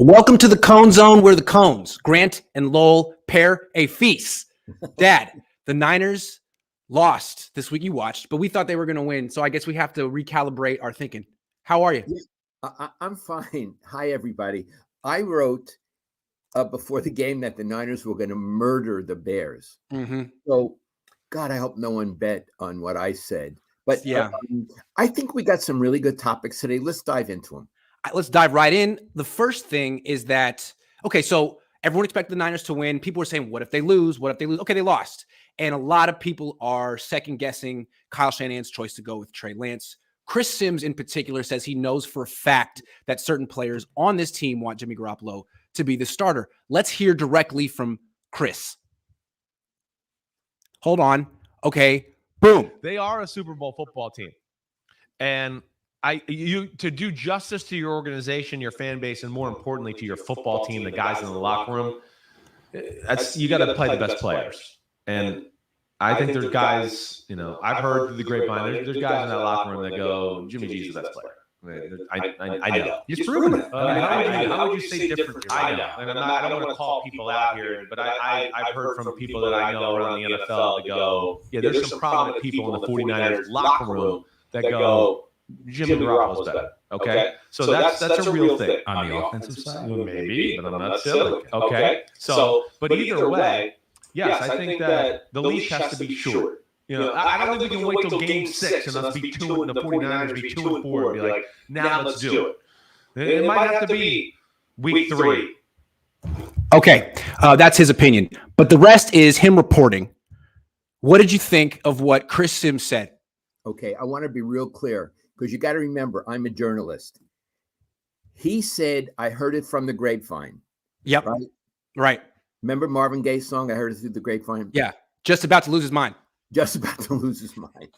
Welcome to the Cohn Zone, where the Cohns, Grant and Lowell, pair a feast. Dad, the Niners lost this week. You watched, but we thought they were going to win. So I guess we have to recalibrate our thinking. How are you? I'm fine. Hi, everybody. I wrote before the game that the Niners were going to murder the Bears. Mm-hmm. So, God, I hope no one bet on what I said. But yeah, I think we got some really good topics today. Let's dive into them. Let's dive right in. The first thing is that, okay, so everyone expected the Niners to win. People were saying, what if they lose? What if they lose? Okay, they lost. And a lot of people are second-guessing Kyle Shanahan's choice to go with Trey Lance. Chris Sims, in particular, says he knows for a fact that certain players on this team want Jimmy Garoppolo to be the starter. Let's hear directly from Chris. Hold on. Okay, boom. They are a Super Bowl football team. And to do justice to your organization, your fan base, and more importantly to your football team, the guys in the locker room, you got to play the best players. And I think there's guys, I've heard through the grapevine, there's guys in that locker room that go, Jimmy G's the best player. I know. He's proven it. How would you say differently? I know. And I don't want to call people out here, but I've heard from people that I know around the NFL to go, yeah, there's some prominent people in the 49ers locker room that go, Jimmy Garoppolo's better. Okay? So that's a real thing. On the offensive side? Maybe, but I'm not silly. Okay? So, but either way, yes, I think that the leash has to be short. I don't think we can wait till game 6 and us be 2 and the 49ers be 2 and 4 and be like, now let's do it. It might have to be week 3. Okay, that's his opinion. But the rest is him reporting. What did you think of what Chris Sims said? Okay, I want to be real clear because you got to remember, I'm a journalist. He said, I heard it from the grapevine. Yep. Right. Remember Marvin Gaye's song, I heard it through the grapevine? Yeah, just about to lose his mind. Just about to lose his mind.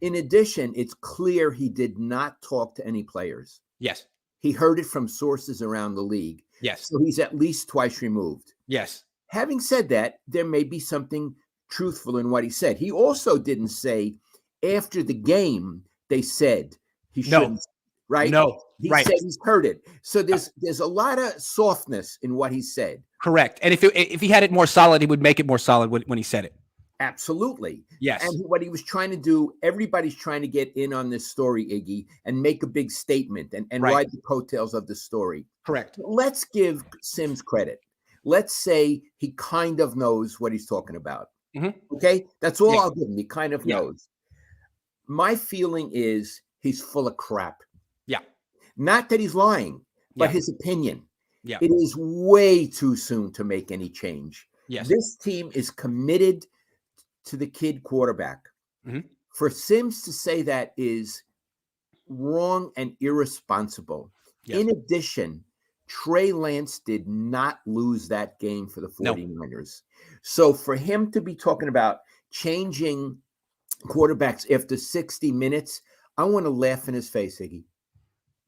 In addition, it's clear he did not talk to any players. Yes. He heard it from sources around the league. Yes. So he's at least twice removed. Yes. Having said that, there may be something truthful in what he said. He also didn't say after the game, they said he shouldn't, right? No. He said he's heard it. So there's a lot of softness in what he said. Correct. And if he had it more solid, he would make it more solid when he said it. Absolutely. Yes. And what he was trying to do, everybody's trying to get in on this story, Iggy, and make a big statement and ride the coattails of the story. Correct. Let's give Sims credit. Let's say he kind of knows what he's talking about. Mm-hmm. Okay? That's all I'll give him. He kind of knows. My feeling is he's full of crap. Yeah. Not that he's lying, but his opinion. Yeah. It is way too soon to make any change. Yes. This team is committed to the kid quarterback. Mm-hmm. For Sims to say that is wrong and irresponsible. Yes. In addition, Trey Lance did not lose that game for the 49ers. No. So for him to be talking about changing quarterbacks after 60 minutes, I want to laugh in his face, Iggy.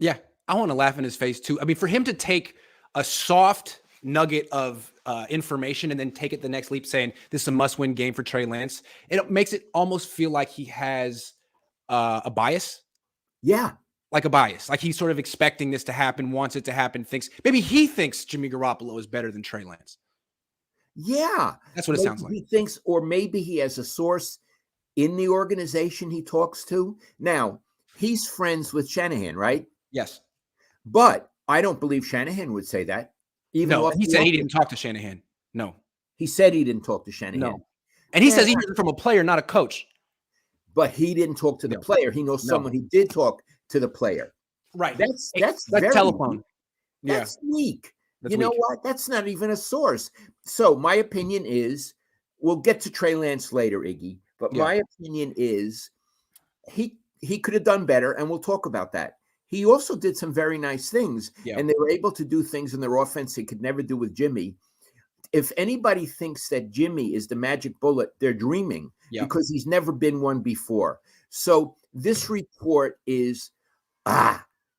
Yeah, I want to laugh in his face too. I mean, for him to take a soft nugget of information and then take it the next leap saying this is a must-win game for Trey Lance, it makes it almost feel like he has a bias. Yeah. Like a bias. Like he's sort of expecting this to happen, wants it to happen, maybe he thinks Jimmy Garoppolo is better than Trey Lance. Yeah. That's what it sounds like. He thinks, or maybe he has a source in the organization he talks to. Now, he's friends with Shanahan, right? Yes. But I don't believe Shanahan would say that. No, he said he didn't talk to Shanahan. No. He said he didn't talk to Shanahan. No. And he says he heard it from a player, not a coach. But he didn't talk to the player. He knows someone who did talk to the player. Right. That's very telephone. That's weak. You know what? That's not even a source. So my opinion is, we'll get to Trey Lance later, Iggy. But my opinion is he could have done better, and we'll talk about that. He also did some very nice things, and they were able to do things in their offense they could never do with Jimmy. If anybody thinks that Jimmy is the magic bullet, they're dreaming because he's never been one before. So this report is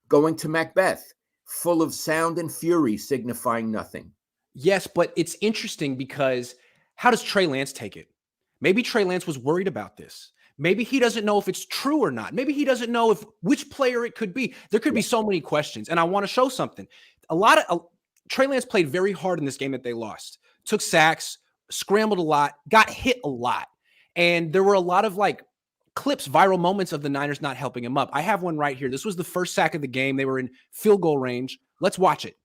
going to Macbeth, full of sound and fury, signifying nothing. Yes, but it's interesting because how does Trey Lance take it? Maybe Trey Lance was worried about this. Maybe he doesn't know if it's true or not. Maybe he doesn't know which player it could be. There could be so many questions. And I want to show something. Trey Lance played very hard in this game that they lost. Took sacks, scrambled a lot, got hit a lot. And there were a lot of like clips, viral moments of the Niners not helping him up. I have one right here. This was the first sack of the game. They were in field goal range. Let's watch it.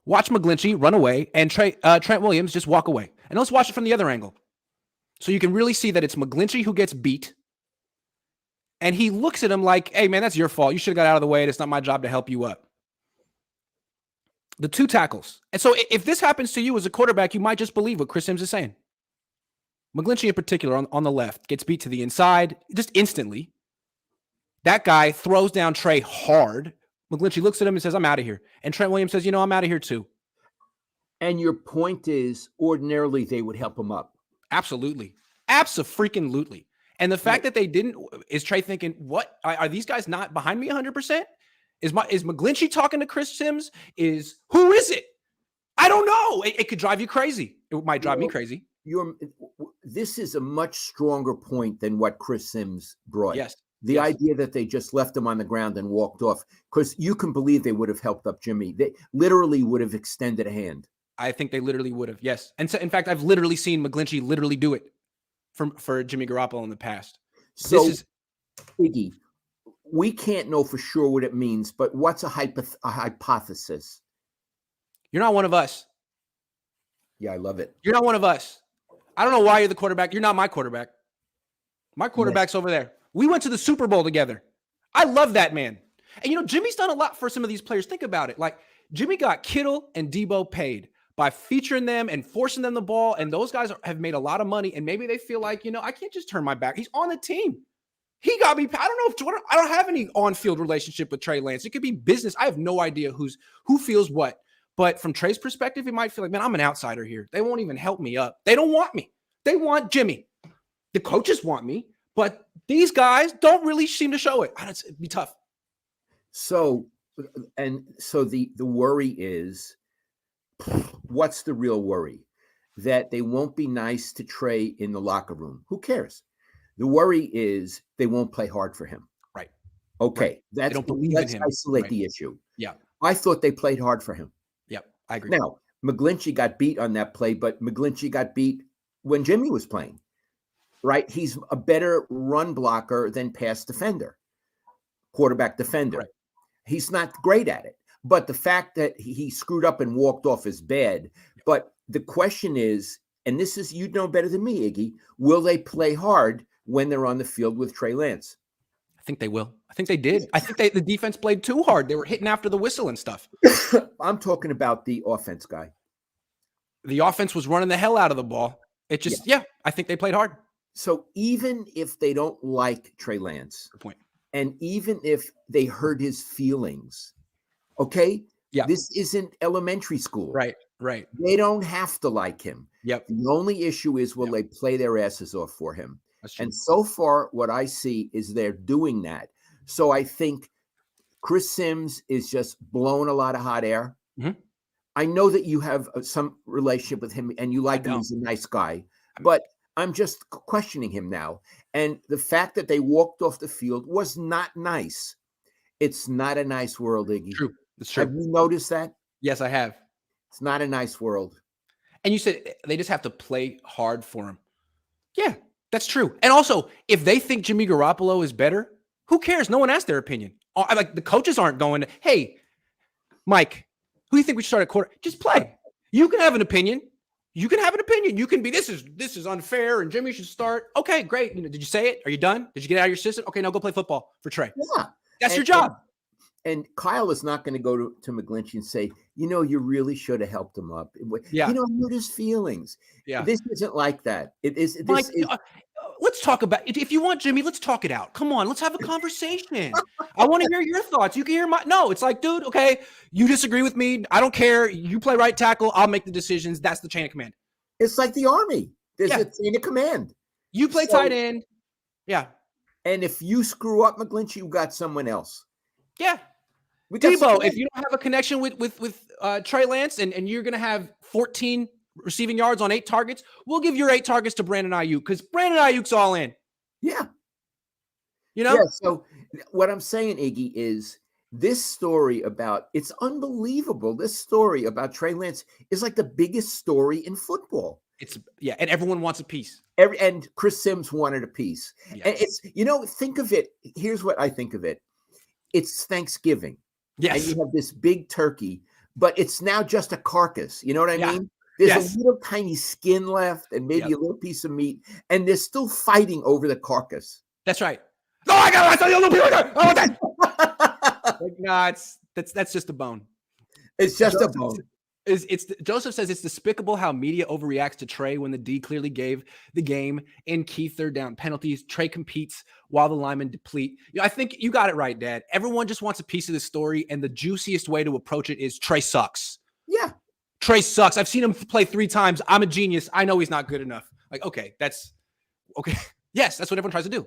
Watch McGlinchey run away and Trent Williams just walk away. And let's watch it from the other angle. So you can really see that it's McGlinchey who gets beat. And he looks at him like, hey, man, that's your fault. You should have got out of the way. And it's not my job to help you up. The 2 tackles. And so if this happens to you as a quarterback, you might just believe what Chris Sims is saying. McGlinchey in particular on the left gets beat to the inside just instantly. That guy throws down Trey hard. McGlinchey looks at him and says, I'm out of here. And Trent Williams says, I'm out of here too. And your point is, ordinarily, they would help him up. Absolutely. Abso-freaking-lutely. And the fact that they didn't, is Trey thinking, what? Are these guys not behind me 100%? Is McGlinchey talking to Chris Sims? Who is it? I don't know. It could drive you crazy. It might drive me crazy. This is a much stronger point than what Chris Sims brought. Yes. The idea that they just left him on the ground and walked off, because you can believe they would have helped up Jimmy. They literally would have extended a hand. I think they literally would have, yes. And so, in fact, I've literally seen McGlinchey literally do it for Jimmy Garoppolo in the past. So, Iggy, we can't know for sure what it means, but what's a hypothesis? You're not one of us. Yeah, I love it. You're not one of us. I don't know why you're the quarterback. You're not my quarterback. My quarterback's over there. We went to the Super Bowl together. I love that man. And, Jimmy's done a lot for some of these players. Think about it. Like, Jimmy got Kittle and Debo paid by featuring them and forcing them the ball. And those guys have made a lot of money. And maybe they feel like, I can't just turn my back. He's on the team. He got me. I don't have any on-field relationship with Trey Lance. It could be business. I have no idea who feels what. But from Trey's perspective, he might feel like, man, I'm an outsider here. They won't even help me up. They don't want me. They want Jimmy. The coaches want me. But these guys don't really seem to show it. It'd be tough. So the worry is, what's the real worry? That they won't be nice to Trey in the locker room. Who cares? The worry is they won't play hard for him. Right. Okay. Right. Let's isolate the issue. Yeah. I thought they played hard for him. Yep. I agree. Now, McGlinchey got beat on that play, but McGlinchey got beat when Jimmy was playing. Right? He's a better run blocker than pass defender, quarterback defender. Right. He's not great at it. But the fact that he screwed up and walked off is bad. But the question is, and this is, you'd know better than me, Iggy, will they play hard when they're on the field with Trey Lance? I think they will. I think they did. I think the defense played too hard. They were hitting after the whistle and stuff. I'm talking about the offense guy. The offense was running the hell out of the ball. It just, I think they played hard. So even if they don't like Trey Lance, good point. And even if they hurt his feelings, okay? Yeah. This isn't elementary school. Right. They don't have to like him. Yep. The only issue is, will they play their asses off for him? That's true. And so far, what I see is they're doing that. So I think Chris Sims is just blowing a lot of hot air. Mm-hmm. I know that you have some relationship with him and you like him. He's a nice guy. But I'm just questioning him now. And the fact that they walked off the field was not nice. It's not a nice world, Iggy. True. It's true. Have you noticed that? Yes, I have. It's not a nice world. And you said they just have to play hard for him. Yeah, that's true. And also, if they think Jimmy Garoppolo is better, who cares? No one asked their opinion. Like, the coaches aren't going, hey, Mike, who do you think we should start at quarter? Just play. You can have an opinion. You can have an opinion. You can be, this is unfair and Jimmy should start. Okay, great. Did you say it? Are you done? Did you get out of your system? Okay, now go play football for Trey. Yeah. That's your job. And Kyle is not going to go to McGlinchey and say, you really should have helped him up. Yeah. Hurt his feelings. Yeah. This isn't like that. It is. Mike, let's talk about it. If you want, Jimmy, let's talk it out. Come on, let's have a conversation. I want to hear your thoughts. You can hear no, it's like, dude, okay, you disagree with me. I don't care. You play right tackle. I'll make the decisions. That's the chain of command. It's like the Army. There's a chain of command. You play tight end. Yeah. And if you screw up, McGlinchey, you got someone else. Yeah. Debo, if you don't have a connection with Trey Lance and you're going to have 14 receiving yards on 8 targets, we'll give your 8 targets to Brandon Ayuk because Brandon Ayuk's all in. Yeah. You know? Yeah. So what I'm saying, Iggy, is this story about it's unbelievable. This story about Trey Lance is like the biggest story in football. And everyone wants a piece. And Chris Sims wanted a piece. Yes. And it's, think of it. Here's what I think of it. It's Thanksgiving. Yes. And you have this big turkey, but it's now just a carcass. You know what I mean? There's a little tiny skin left and maybe a little piece of meat, and they're still fighting over the carcass. That's right. No, I saw you little piece. I want that. Like, nah, that's just a bone. It's just a bone. Joseph says it's despicable how media overreacts to Trey when the D clearly gave the game in key third down penalties. Trey competes while the linemen deplete. I think you got it right, Dad. Everyone just wants a piece of the story, and the juiciest way to approach it is Trey sucks. Yeah. Trey sucks. I've seen him play 3 times. I'm a genius. I know he's not good enough. Like, okay, that's okay. Yes, that's what everyone tries to do.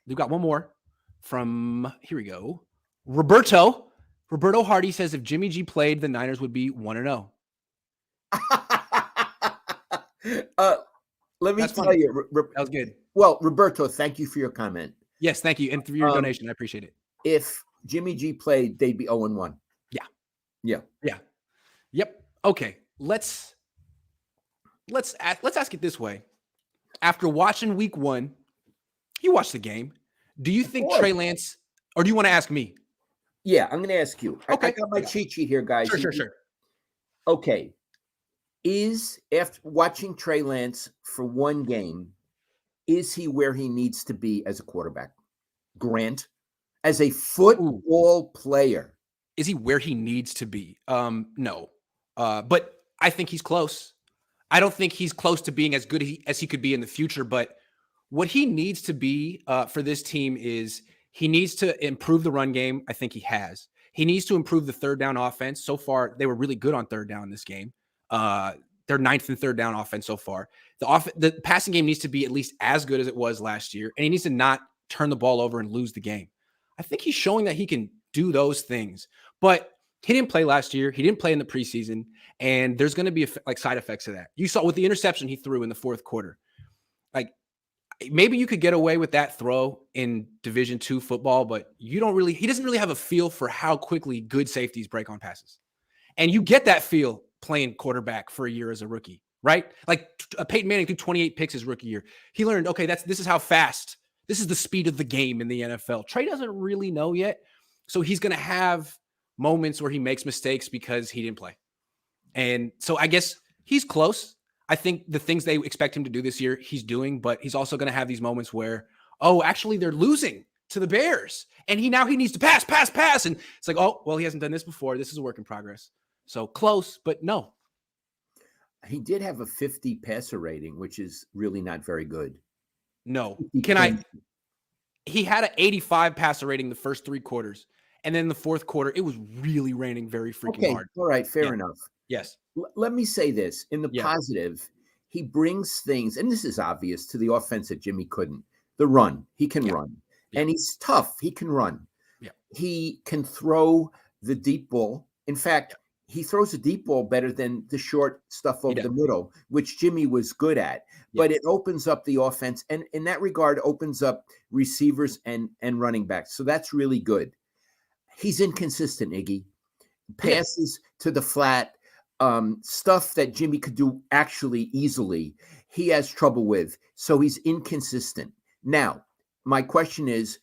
We've got one more from, here we go. Roberto Hardy says if Jimmy G played, the Niners would be 1-0. Let me tell you. That was good. Well, Roberto, thank you for your comment. Yes, thank you. And for your donation. I appreciate it. If Jimmy G played, they'd be 0-1. Yeah. Yep. Okay. Let's ask it this way. After watching week 1, you watched the game. Do you think Trey Lance, or do you want to ask me? Yeah, I'm going to ask you. Okay. I got my cheat sheet here, guys. Sure. Okay. Is, after watching Trey Lance for one game, is he where he needs to be as a quarterback? Grant, as a football player. Is he where he needs to be? No. But I think he's close. I don't think he's close to being as good as he could be in the future, but what he needs to be for this team is he needs to improve the run game. I think he has. He needs to improve the third down offense. So far, they were really good on third down in this game. They're 9th in third down offense so far. The passing game needs to be at least as good as it was last year, and he needs to not turn the ball over and lose the game. I think he's showing that he can do those things, but he didn't play last year. He didn't play in the preseason, and there's going to be side effects of that. You saw with the interception he threw in the fourth quarter. Like, maybe you could get away with that throw in Division II football, but he doesn't really have a feel for how quickly good safeties break on passes. And you get that feel playing quarterback for a year as a rookie, right? Like Peyton Manning threw 28 picks his rookie year. He learned, okay, this is how fast, this is the speed of the game in the NFL. Trey doesn't really know yet. So he's going to have moments where he makes mistakes because he didn't play. And so I guess he's close. I think the things they expect him to do this year, he's doing, but he's also going to have these moments where, actually they're losing to the Bears. And he needs to pass. And it's like, he hasn't done this before. This is a work in progress. So close, but no. He did have a 50 passer rating, which is really not very good. No. He had an 85 passer rating the first 3 quarters. And then the fourth quarter, it was really raining very freaking hard. All right. Fair enough. Yes. Let me say this. In the positive, he brings things, and this is obvious, to the offense that Jimmy couldn't. The run. He can run. And he's tough. He can run. Yeah. He can throw the deep ball. In fact, he throws a deep ball better than the short stuff over the middle, which Jimmy was good at. But it opens up the offense, and in that regard, opens up receivers and running backs. So that's really good. He's inconsistent, Iggy. Passes to the flat, stuff that Jimmy could do actually easily, he has trouble with. So he's inconsistent. Now, my question is,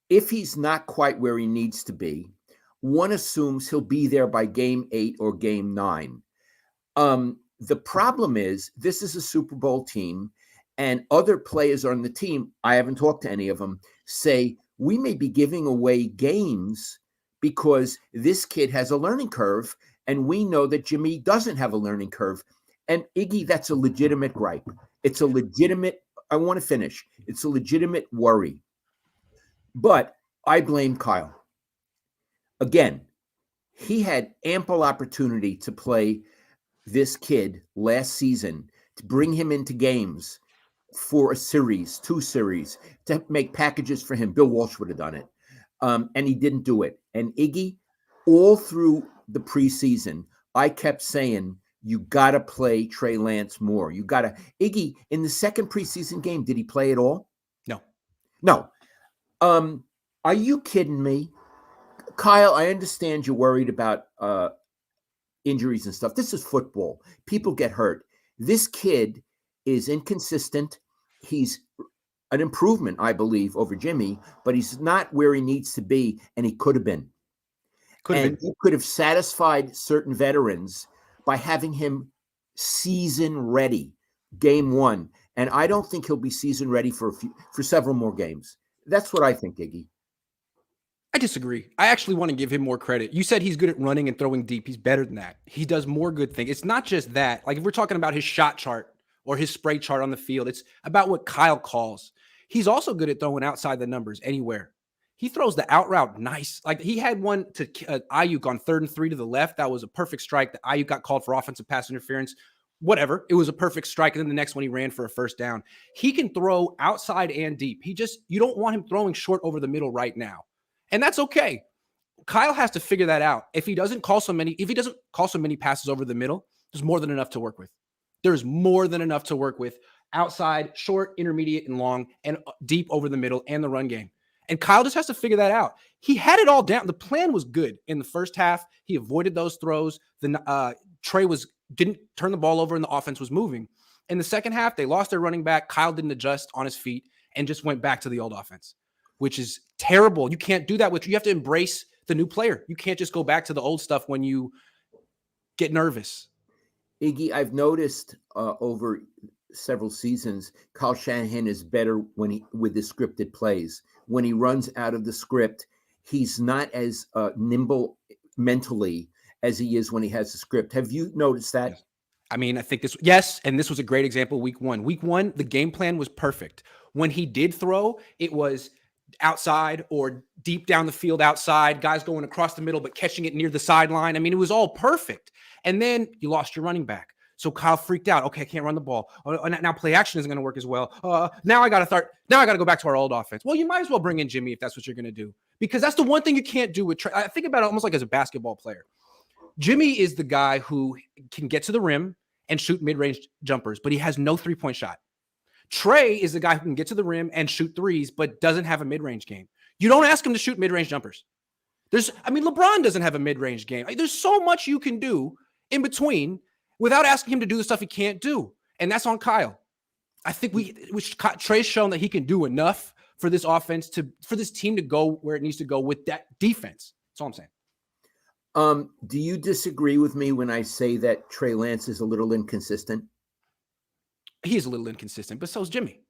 if he's not quite where he needs to be, one assumes he'll be there by game 8 or game 9. The problem is, this is a Super Bowl team, and other players on the team, I haven't talked to any of them, say, we may be giving away games because this kid has a learning curve, and we know that Jimmy doesn't have a learning curve. And Iggy, that's a legitimate gripe. It's a legitimate, I want to finish. It's a legitimate worry. But I blame Kyle. Again, he had ample opportunity to play this kid last season, to bring him into games for a series, 2 series, to make packages for him. Bill Walsh would have done it. And he didn't do it. And Iggy, all through the preseason, I kept saying, you got to play Trey Lance more. You got to. Iggy, in the second preseason game, did he play at all? No. No. Are you kidding me? Kyle, I understand you're worried about injuries and stuff. This is football. People get hurt. This kid is inconsistent. He's an improvement, I believe, over Jimmy, but he's not where he needs to be, and he could have been. He could have satisfied certain veterans by having him season ready game one. And I don't think he'll be season ready for several more games. That's what I think, Iggy. I disagree. I actually want to give him more credit. You said he's good at running and throwing deep. He's better than that. He does more good things. It's not just that. Like if we're talking about his shot chart or his spray chart on the field, it's about what Kyle calls. He's also good at throwing outside the numbers anywhere. He throws the out route nice. Like he had one to Ayuk on 3rd and 3 to the left. That was a perfect strike. That Ayuk got called for offensive pass interference. Whatever. It was a perfect strike. And then the next one he ran for a first down. He can throw outside and deep. You don't want him throwing short over the middle right now. And that's okay. Kyle has to figure that out. If he doesn't call so many passes over the middle, there's more than enough to work with. There's more than enough to work with outside, short, intermediate, and long, and deep over the middle and the run game. And Kyle just has to figure that out. He had it all down. The plan was good in the first half. He avoided those throws. Trey didn't turn the ball over and the offense was moving. In the second half, they lost their running back. Kyle didn't adjust on his feet and just went back to the old offense, which is terrible. You can't do that. You have to embrace the new player. You can't just go back to the old stuff when you get nervous. Iggy, I've noticed over several seasons, Kyle Shanahan is better with the scripted plays. When he runs out of the script, he's not as nimble mentally as he is when he has the script. Have you noticed that? Yes. I mean, I think and this was a great example week one. Week one, the game plan was perfect. When he did throw, it was outside or deep down the field outside, guys going across the middle, but catching it near the sideline. I mean, it was all perfect. And then you lost your running back. So Kyle freaked out. Okay, I can't run the ball. Now play action isn't going to work as well. Now I got to go back to our old offense. Well, you might as well bring in Jimmy if that's what you're going to do, because that's the one thing you can't do with Trey. I think about it almost like as a basketball player. Jimmy is the guy who can get to the rim and shoot mid-range jumpers, but he has no three-point shot. Trey is the guy who can get to the rim and shoot threes, but doesn't have a mid-range game. You don't ask him to shoot mid-range jumpers. LeBron doesn't have a mid-range game. There's so much you can do in between without asking him to do the stuff he can't do. And that's on Kyle. I think Trey's shown that he can do enough for this offense for this team to go where it needs to go with that defense. That's all I'm saying. Do you disagree with me when I say that Trey Lance is a little inconsistent? He is a little inconsistent, but so is Jimmy.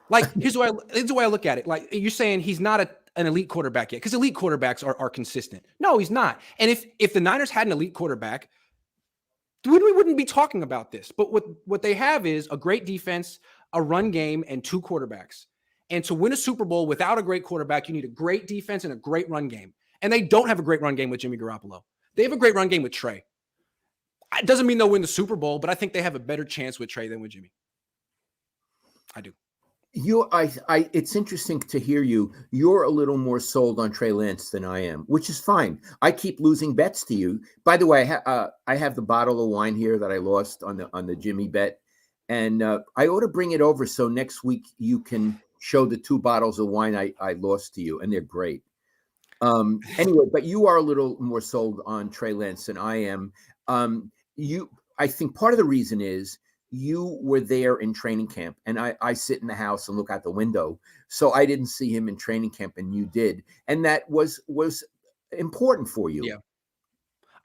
Like, here's the way I look at it. Like, you're saying he's not an elite quarterback yet, because elite quarterbacks are consistent. No, he's not. And if the Niners had an elite quarterback, we wouldn't be talking about this. But what they have is a great defense, a run game, and 2 quarterbacks. And to win a Super Bowl without a great quarterback, you need a great defense and a great run game. And they don't have a great run game with Jimmy Garoppolo. They have a great run game with Trey. It doesn't mean they'll win the Super Bowl, but I think they have a better chance with Trey than with Jimmy. I do. It's interesting to hear you. You're a little more sold on Trey Lance than I am, which is fine. I keep losing bets to you. By the way, I have the bottle of wine here that I lost on the Jimmy bet, and I ought to bring it over so next week you can show the 2 bottles of wine I lost to you, and they're great. Anyway, but you are a little more sold on Trey Lance than I am. I think part of the reason is you were there in training camp, and I sit in the house and look out the window. So I didn't see him in training camp, and you did. And that was important for you. Yeah.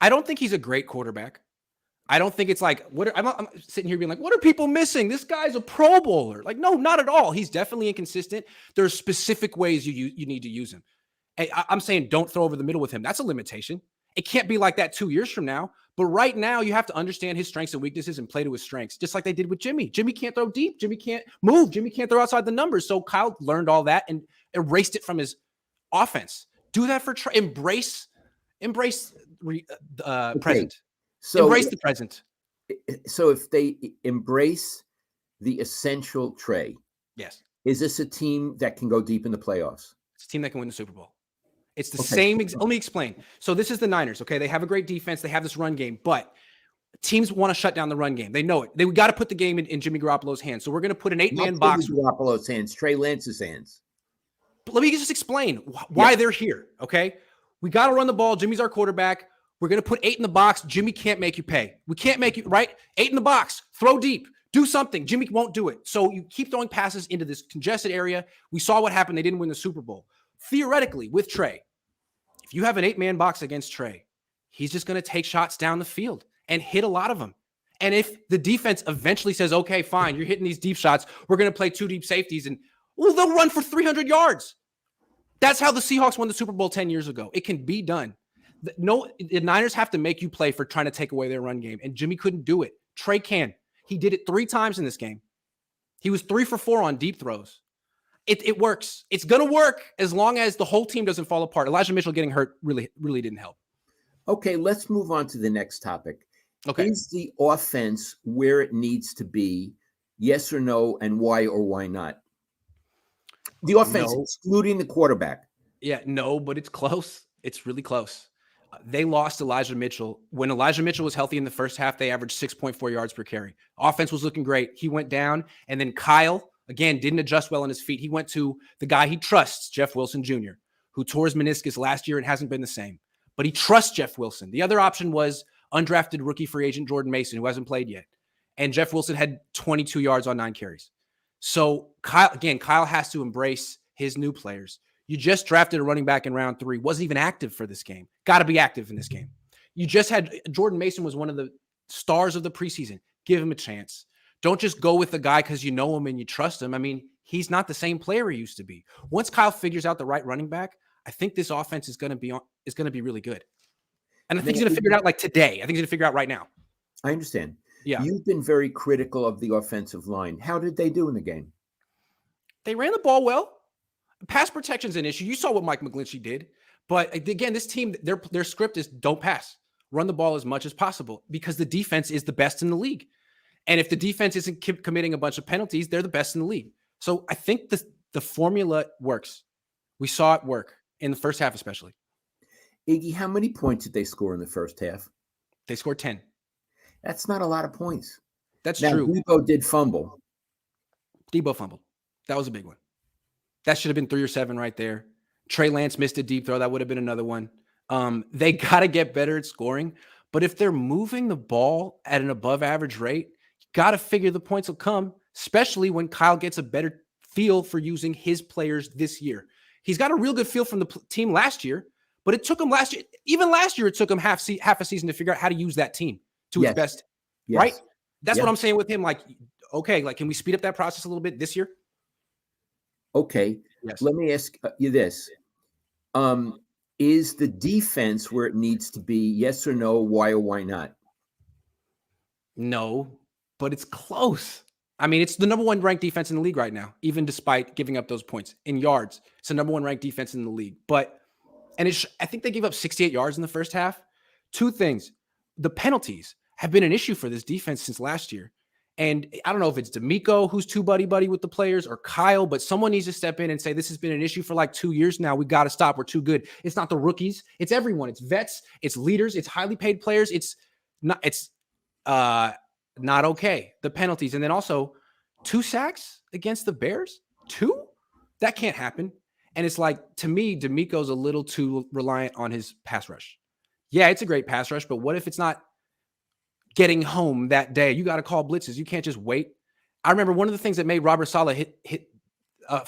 I don't think he's a great quarterback. I don't think it's like, I'm sitting here being like, what are people missing? This guy's a Pro Bowler. Like, no, not at all. He's definitely inconsistent. There's specific ways you need to use him. I'm saying don't throw over the middle with him. That's a limitation. It can't be like that 2 years from now. But right now, you have to understand his strengths and weaknesses and play to his strengths, just like they did with Jimmy. Jimmy can't throw deep. Jimmy can't move. Jimmy can't throw outside the numbers. So Kyle learned all that and erased it from his offense. Do that for Trey. Embrace present. So embrace the present. So if they embrace the essential Trey, yes, is this a team that can go deep in the playoffs? It's a team that can win the Super Bowl. It's the same. Let me explain. So this is the Niners. Okay. They have a great defense. They have this run game, but teams want to shut down the run game. They know it. We got to put the game in Jimmy Garoppolo's hands. So we're going to put an 8-man box. Garoppolo's hands, Trey Lance's hands. let me just explain why they're here, okay? We got to run the ball. Jimmy's our quarterback. We're going to put 8 in the box. Jimmy can't make you pay. We can't make you, right? 8 in the box. Throw deep. Do something. Jimmy won't do it. So you keep throwing passes into this congested area. We saw what happened. They didn't win the Super Bowl. Theoretically, with Trey, if you have an 8-man box against Trey, he's just going to take shots down the field and hit a lot of them. And if the defense eventually says, okay, fine, you're hitting these deep shots, we're going to play 2 deep safeties, and they'll run for 300 yards. That's how the Seahawks won the Super Bowl 10 years ago. It can be done. The Niners have to make you play for trying to take away their run game, and Jimmy couldn't do it. Trey can. He did it 3 times in this game. He was 3 for 4 on deep throws. It works. It's going to work as long as the whole team doesn't fall apart. Elijah Mitchell getting hurt really didn't help. Okay, let's move on to the next topic. Okay. Is the offense where it needs to be? Yes or no, and why or why not? The offense, excluding the quarterback. Yeah, no, but it's close. It's really close. They lost Elijah Mitchell. When Elijah Mitchell was healthy in the first half, they averaged 6.4 yards per carry. Offense was looking great. He went down, and then Kyle, again, didn't adjust well on his feet. He went to the guy he trusts, Jeff Wilson Jr., who tore his meniscus last year and hasn't been the same. But he trusts Jeff Wilson. The other option was undrafted rookie free agent Jordan Mason, who hasn't played yet. And Jeff Wilson had 22 yards on 9 carries. So Kyle has to embrace his new players. You just drafted a running back in round 3. Wasn't even active for this game. Got to be active in this game. You just had Jordan Mason was one of the stars of the preseason. Give him a chance. Don't just go with the guy because you know him and you trust him. I mean, he's not the same player he used to be. Once Kyle figures out the right running back, I think this offense is going to be really good. And I think he's going to figure it out like today. I think he's going to figure it out right now. I understand. Yeah. You've been very critical of the offensive line. How did they do in the game? They ran the ball well. Pass protection is an issue. You saw what Mike McGlinchey did. But again, this team, their script is don't pass. Run the ball as much as possible because the defense is the best in the league. And if the defense isn't committing a bunch of penalties, they're the best in the league. So I think the formula works. We saw it work in the first half especially. Iggy, how many points did they score in the first half? They scored 10. That's not a lot of points. That's now, true. Debo did fumble. Debo fumbled. That was a big one. That should have been 3 or 7 right there. Trey Lance missed a deep throw. That would have been another one. They got to get better at scoring. But if they're moving the ball at an above average rate, you got to figure the points will come, especially when Kyle gets a better feel for using his players this year. He's got a real good feel from the team last year, but it took him last year. Even last year, it took him half a season to figure out how to use that team to its best. Yes. Right? That's what I'm saying with him. Like, okay, like, can we speed up that process a little bit this year? Okay. Yes. Let me ask you this. Is the defense where it needs to be? Yes or no? Why or why not? No, but it's close. I mean, it's the number 1 ranked defense in the league right now, even despite giving up those points in yards. It's the number 1 ranked defense in the league. I think they gave up 68 yards in the first half. 2 things. The penalties have been an issue for this defense since last year. And I don't know if it's D'Amico who's too buddy-buddy with the players or Kyle, but someone needs to step in and say, this has been an issue for like 2 years now. We got to stop. We're too good. It's not the rookies. It's everyone. It's vets. It's leaders. It's highly paid players. It's not okay. The penalties. And then also 2 sacks against the Bears. 2? That can't happen. And it's like, to me, D'Amico's a little too reliant on his pass rush. Yeah, it's a great pass rush, but what if it's not getting home that day? You got to call blitzes. You can't just wait. I remember one of the things that made Robert Saleh hit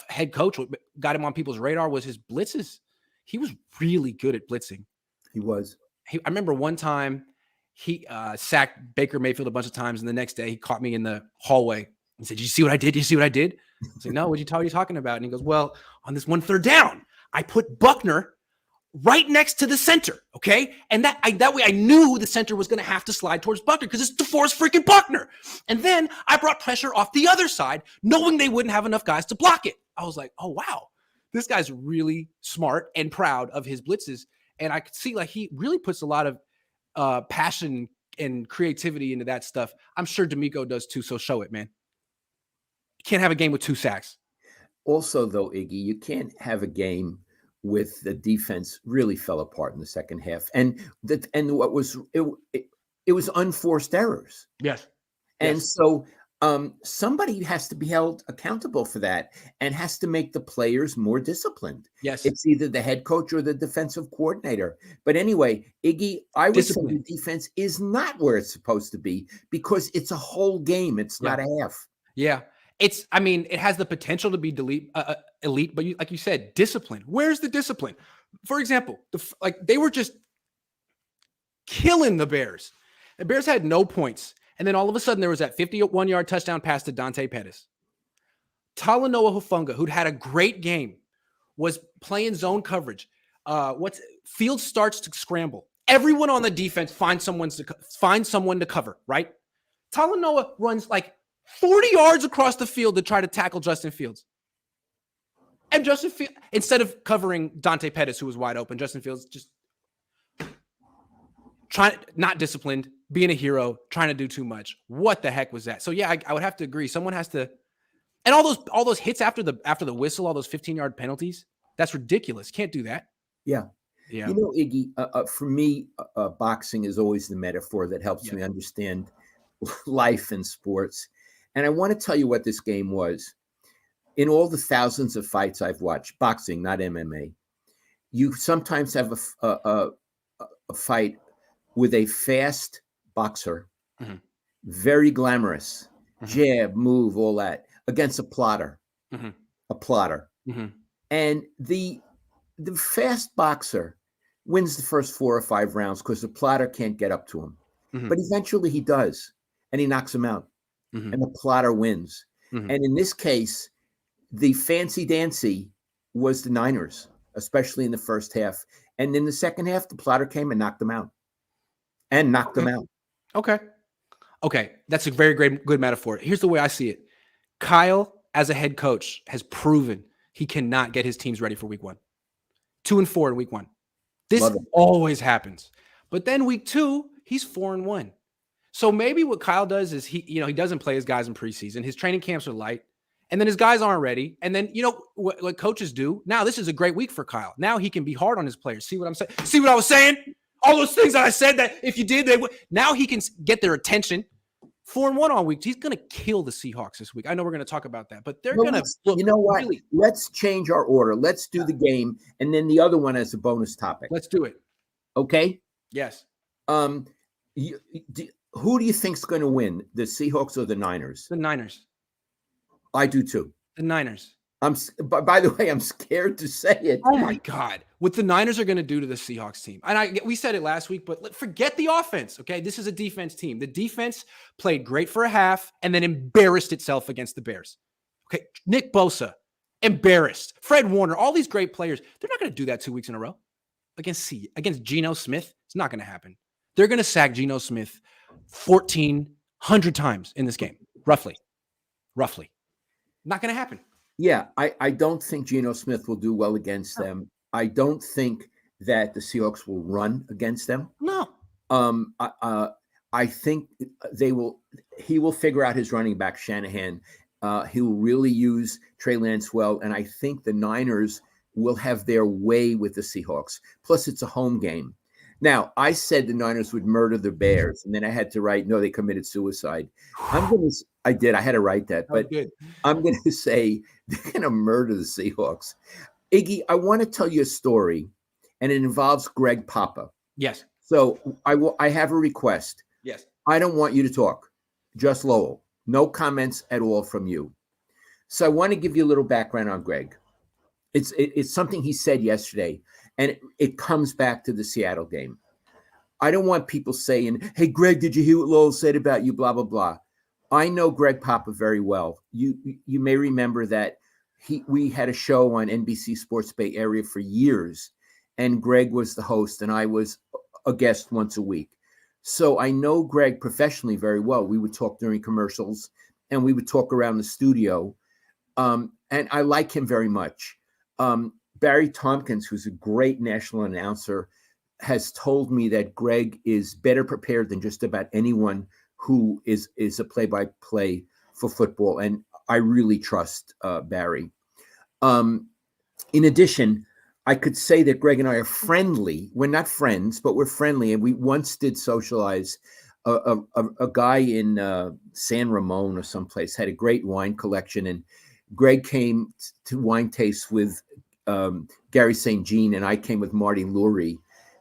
head coach, what got him on people's radar, was his blitzes. He was really good at blitzing. He was. I remember one time he sacked Baker Mayfield a bunch of times, and the next day he caught me in the hallway and said, "Did you see what I did? Did you see what I did?" I was like, "No, what are you talking about?" And he goes, "Well, on this 1 3rd down, I put Buckner right next to the center, okay? And that way I knew the center was going to have to slide towards Buckner because it's DeForest freaking Buckner. And then I brought pressure off the other side, knowing they wouldn't have enough guys to block it." I was like, oh, wow. This guy's really smart and proud of his blitzes. And I could see like he really puts a lot of passion and creativity into that stuff. I'm sure D'Amico does too, so show it, man. You can't have a game with 2 sacks. Also, though, Iggy, you can't have a game with the defense really fell apart in the second half. And what was it was unforced errors. Yes. And so somebody has to be held accountable for that and has to make the players more disciplined. Yes. It's either the head coach or the defensive coordinator. But anyway, Iggy, I would say the defense is not where it's supposed to be because it's a whole game. It's not a half. Yeah. It has the potential to be elite, but like you said, discipline. Where's the discipline? For example, they were just killing the Bears. The Bears had no points. And then all of a sudden, there was that 51-yard touchdown pass to Dante Pettis. Talanoa Hufanga, who'd had a great game, was playing zone coverage. Field starts to scramble. Everyone on the defense finds someone to cover, right? Talanoa runs like 40 yards across the field to try to tackle Justin Fields. And Justin Fields, instead of covering Dante Pettis, who was wide open, Justin Fields just not disciplined, being a hero, trying to do too much. What the heck was that? So yeah, I would have to agree. Someone has to, and all those hits after the whistle, all those 15-yard penalties. That's ridiculous. Can't do that. Yeah. You know, Iggy, for me, boxing is always the metaphor that helps me understand life and sports. And I want to tell you what this game was. In all the thousands of fights I've watched, boxing, not MMA, you sometimes have a fight with a fast boxer, very glamorous, jab, move, all that, against a plotter, And the fast boxer wins the first 4 or 5 rounds because the plotter can't get up to him. But eventually he does, and he knocks him out, and the plotter wins. And in this case, the fancy-dancy was the Niners, especially in the first half. And in the second half, the plotter came and knocked them out. Okay. That's a very good metaphor. Here's the way I see it. Kyle, as a head coach, has proven he cannot get his teams ready for week 1. 2-4 in week 1. This always happens. But then week 2, he's 4-1. So maybe what Kyle does is he doesn't play his guys in preseason. His training camps are light. And then his guys aren't ready. And then, what coaches do. Now, this is a great week for Kyle. Now he can be hard on his players. See what I'm saying? See what I was saying? All those things that I said that if you did, they would. Now he can get their attention. 4-1 on week. He's going to kill the Seahawks this week. I know we're going to talk about that, but they're going to. You know what? Really, let's change our order. Let's do the game, and then the other one as a bonus topic. Let's do it. Okay. Yes. Who do you think's going to win, the Seahawks or the Niners? The Niners. I do too. The Niners. By the way, I'm scared to say it. Oh my God. What the Niners are going to do to the Seahawks team. And we said it last week, but forget the offense. Okay. This is a defense team. The defense played great for a half and then embarrassed itself against the Bears. Okay. Nick Bosa, embarrassed. Fred Warner, all these great players. They're not going to do that 2 weeks in a row against Geno Smith. It's not going to happen. They're going to sack Geno Smith 1,400 times in this game. Roughly. Not going to happen. Yeah, I don't think Geno Smith will do well against them. I don't think that the Seahawks will run against them. No. I think he will figure out his running back, Shanahan. He will really use Trey Lance well, and I think the Niners will have their way with the Seahawks. Plus, it's a home game. Now, I said the Niners would murder the Bears, and then I had to write, no, they committed suicide. I did. I had to write that, but I'm going to say they're going to murder the Seahawks. Iggy, I want to tell you a story, and it involves Greg Papa. Yes. So I have a request. Yes. I don't want you to talk, just Lowell. No comments at all from you. So I want to give you a little background on Greg. It's something he said yesterday, and it comes back to the Seattle game. I don't want people saying, hey, Greg, did you hear what Lowell said about you, blah, blah, blah. I know Greg Papa very well. You may remember that we had a show on NBC Sports Bay Area for years, and Greg was the host, and I was a guest once a week. So I know Greg professionally very well. We would talk during commercials, and we would talk around the studio, and I like him very much. Barry Tompkins, who's a great national announcer, has told me that Greg is better prepared than just about anyone who is a play-by-play for football. And I really trust Barry. In addition, I could say that Greg and I are friendly. We're not friends, but we're friendly. And we once did socialize a guy in San Ramon or someplace had a great wine collection, and Greg came to wine taste with Gary St. Jean, and I came with Marty Lurie.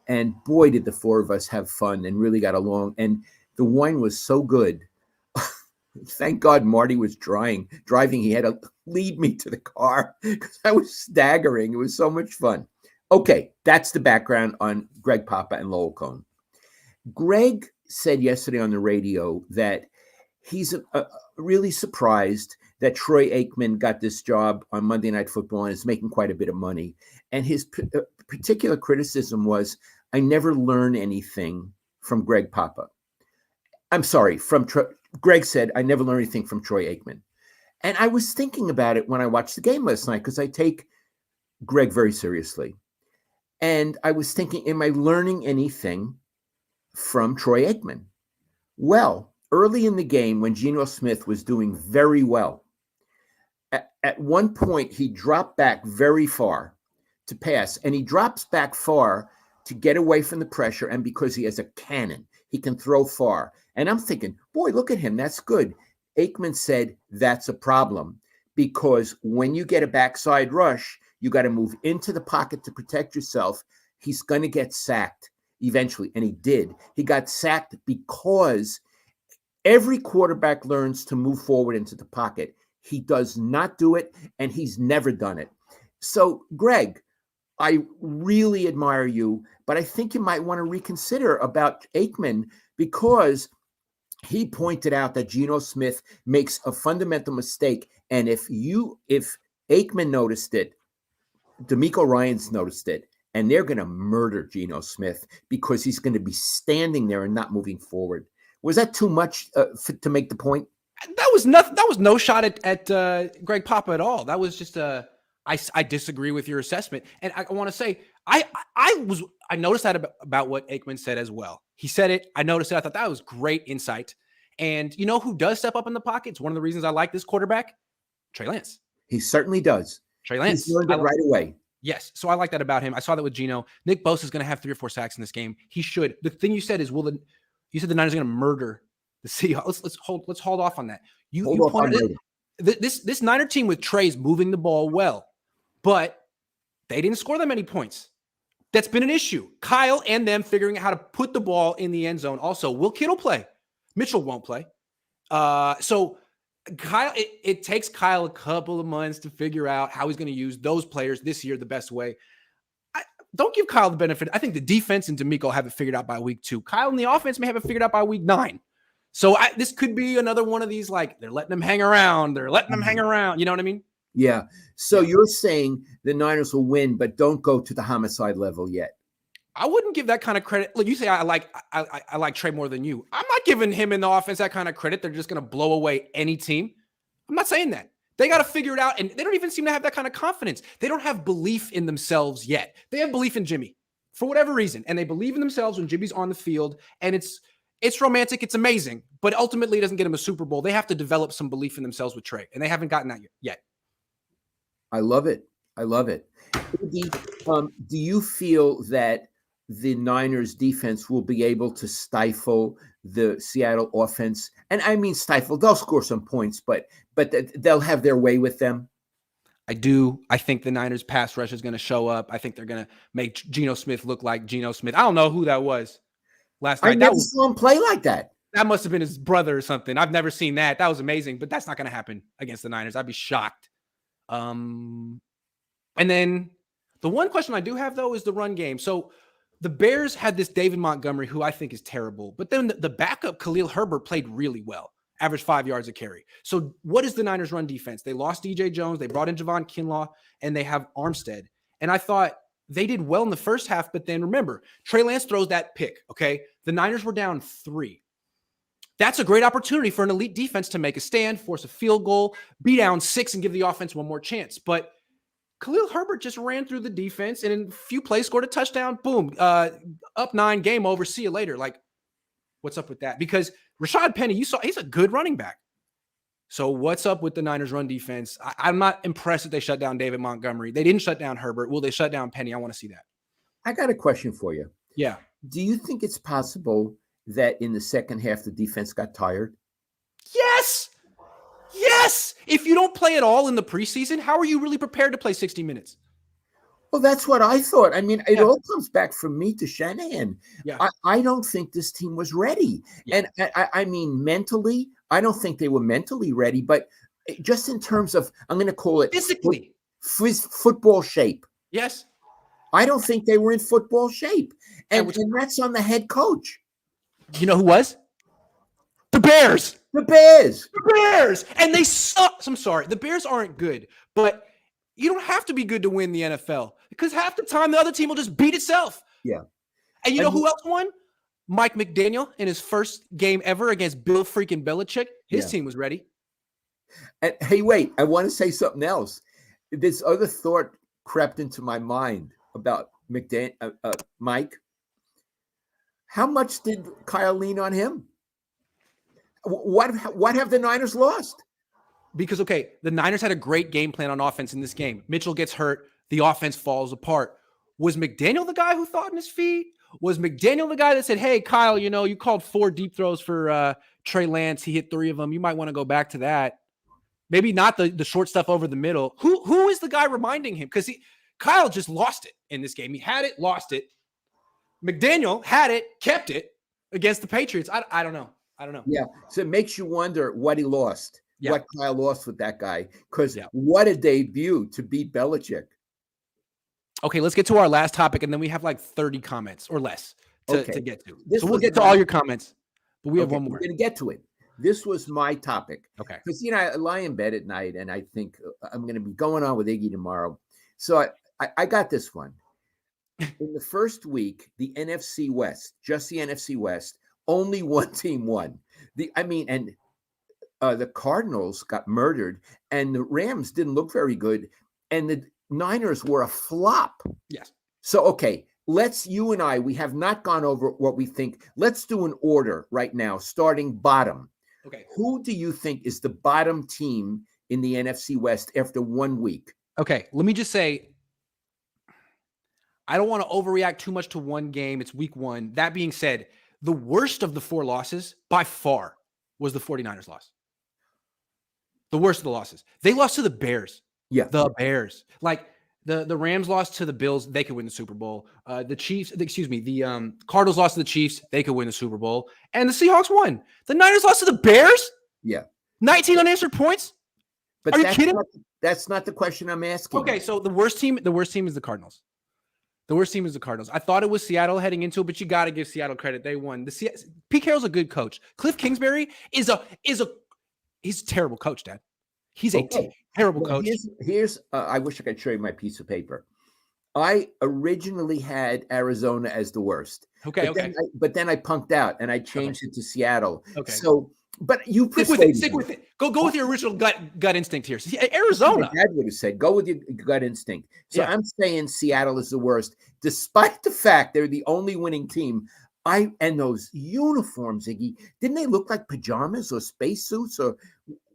And boy, did the four of us have fun and really got along. And the wine was so good. Thank God Marty was driving. He had to lead me to the car because I was staggering. It was so much fun. Okay, that's the background on Greg Papa and Lowell Cohn. Greg said yesterday on the radio that he's really surprised that Troy Aikman got this job on Monday Night Football and is making quite a bit of money. And his particular criticism was, I never learn anything from Greg Papa. I'm sorry, Greg said, I never learned anything from Troy Aikman. And I was thinking about it when I watched the game last night, because I take Greg very seriously. And I was thinking, am I learning anything from Troy Aikman? Well, early in the game, when Geno Smith was doing very well, at one point he dropped back very far to pass, and he drops back far to get away from the pressure, and because he has a cannon, he can throw far. And I'm thinking, boy, look at him. That's good. Aikman said that's a problem, because when you get a backside rush, you got to move into the pocket to protect yourself. He's going to get sacked eventually, and he did. He got sacked because every quarterback learns to move forward into the pocket. He does not do it, and he's never done it. So, Greg, I really admire you, but I think you might want to reconsider about Aikman, because he pointed out that Geno Smith makes a fundamental mistake. And if Aikman noticed it, DeMeco Ryans noticed it, and they're going to murder Geno Smith because he's going to be standing there and not moving forward. Was that too much to make the point? That was nothing. That was no shot at Greg Papa at all. That was just I disagree with your assessment, and I want to say I noticed that about what Aikman said as well. He said it. I noticed it. I thought that was great insight. And you know who does step up in the pocket? It's one of the reasons I like this quarterback, Trey Lance. He certainly does. Trey Lance. He's learned it right away. Yes. So I like that about him. I saw that with Geno. Nick Bosa is going to have 3 or 4 sacks in this game. He should. The thing you said is, you said the Niners are going to murder the Seahawks. Let's hold off on that. You pointed this Niner team with Trey's moving the ball well, but they didn't score that many points. That's been an issue. Kyle and them figuring out how to put the ball in the end zone. Also, will Kittle play? Mitchell won't play. So Kyle, it takes Kyle a couple of months to figure out how he's going to use those players this year the best way. Don't give Kyle the benefit. I think the defense and DeMeco have it figured out by week 2. Kyle and the offense may have it figured out by week 9. So this could be another one of these, like, they're letting them hang around. They're letting them hang around. You know what I mean? Yeah. So you're saying the Niners will win, but don't go to the homicide level yet. I wouldn't give that kind of credit. Look, you say I like Trey more than you. I'm not giving him in the offense that kind of credit. They're just going to blow away any team. I'm not saying that. They got to figure it out, and they don't even seem to have that kind of confidence. They don't have belief in themselves yet. They have belief in Jimmy for whatever reason, and they believe in themselves when Jimmy's on the field, and it's romantic. It's amazing, but ultimately it doesn't get them a Super Bowl. They have to develop some belief in themselves with Trey, and they haven't gotten that yet. I love it. I love it. Do you feel that the Niners defense will be able to stifle the Seattle offense? And I mean stifle, they'll score some points, but they'll have their way with them. I do. I think the Niners pass rush is going to show up. I think they're going to make Geno Smith look like Geno Smith. I don't know who that was last night. I never saw him play like that. That must have been his brother or something. I've never seen that. That was amazing, but that's not going to happen against the Niners. I'd be shocked. And then the one question I do have, though, is the run game. So the Bears had this David Montgomery, who I think is terrible, but then the backup Khalil Herbert played really well, averaged 5 yards a carry. So what is the Niners run defense? They lost DJ Jones. They brought in Javon Kinlaw, and they have Armstead. And I thought they did well in the first half, but then remember, Trey Lance throws that pick, okay? The Niners were down 3. That's a great opportunity for an elite defense to make a stand, force a field goal, be down 6, and give the offense one more chance. But Khalil Herbert just ran through the defense and in a few plays scored a touchdown. Boom. Up 9, game over. See you later. Like, what's up with that? Because Rashad Penny, you saw, he's a good running back. So what's up with the Niners run defense? I'm not impressed that they shut down David Montgomery. They didn't shut down Herbert. Will they shut down Penny? I want to see that. I got a question for you. Yeah. Do you think it's possible that in the second half the defense got tired? Yes. Yes. If you don't play at all in the preseason, how are you really prepared to play 60 minutes? Well, that's what I thought. I mean, it all comes back from me to Shanahan. Yeah. I don't think this team was ready. Yeah. And I mean, mentally, I don't think they were mentally ready, but just in terms of, I'm going to call it physically, football shape. Yes. I don't think they were in football shape. And that's on the head coach. You know who was? The Bears. The Bears. The Bears. And they suck. I'm sorry. The Bears aren't good, but you don't have to be good to win the NFL because half the time the other team will just beat itself. Yeah. And you know who else won? Mike McDaniel in his first game ever against Bill freaking Belichick. His team was ready. And hey, wait, I want to say something else. This other thought crept into my mind about Mike. How much did Kyle lean on him? What have the Niners lost? Because, okay, the Niners had a great game plan on offense in this game. Mitchell gets hurt. The offense falls apart. Was McDaniel the guy who thought on his feet? Was McDaniel the guy that said, hey, Kyle, you called 4 deep throws for Trey Lance. He hit 3 of them. You might want to go back to that. Maybe not the short stuff over the middle. Who is the guy reminding him? Because Kyle just lost it in this game. He had it, lost it. McDaniel had it, kept it against the Patriots. I don't know. Yeah. So it makes you wonder what he lost. Yeah. What Kyle lost with that guy. Because what a debut to beat Belichick. Okay, let's get to our last topic, and then we have like 30 comments or less to get to. So we'll get to all your comments, but we have one more. We're going to get to it. This was my topic. Okay. Because, I lie in bed at night, and I think I'm going to be going on with Iggy tomorrow. So I got this one. In the first week, the NFC West, just the NFC West, only one team won. The Cardinals got murdered, and the Rams didn't look very good, and the Niners were a flop. Yes. So, okay, you and I, we have not gone over what we think. Let's do an order right now, starting bottom. Okay. Who do you think is the bottom team in the NFC West after 1 week? Okay, let me just say, I don't want to overreact too much to one game. It's week 1. That being said, the worst of the 4 losses by far was the 49ers loss. The worst of the losses. They lost to the Bears. Yeah. The Bears. Like the Rams lost to the Bills. They could win the Super Bowl. The Cardinals lost to the Chiefs. They could win the Super Bowl. And the Seahawks won. The Niners lost to the Bears? Yeah. 19 unanswered points? But are you kidding? That's not the question I'm asking. Okay, so the worst team is the Cardinals. The worst team is the Cardinals. I thought it was Seattle heading into it, but you got to give Seattle credit. They won. Pete Carroll's a good coach. Cliff Kingsbury he's a terrible coach, Dad. He's a terrible coach. Here's I wish I could show you my piece of paper. I originally had Arizona as the worst. Okay. But then I punked out and I changed it to Seattle. Okay. So, but you stick with it. Go with your original gut instinct here. Arizona. My dad would have said, go with your gut instinct. So Yeah. I'm saying Seattle is the worst, despite the fact they're the only winning team. And those uniforms, Iggy, didn't they look like pajamas or spacesuits or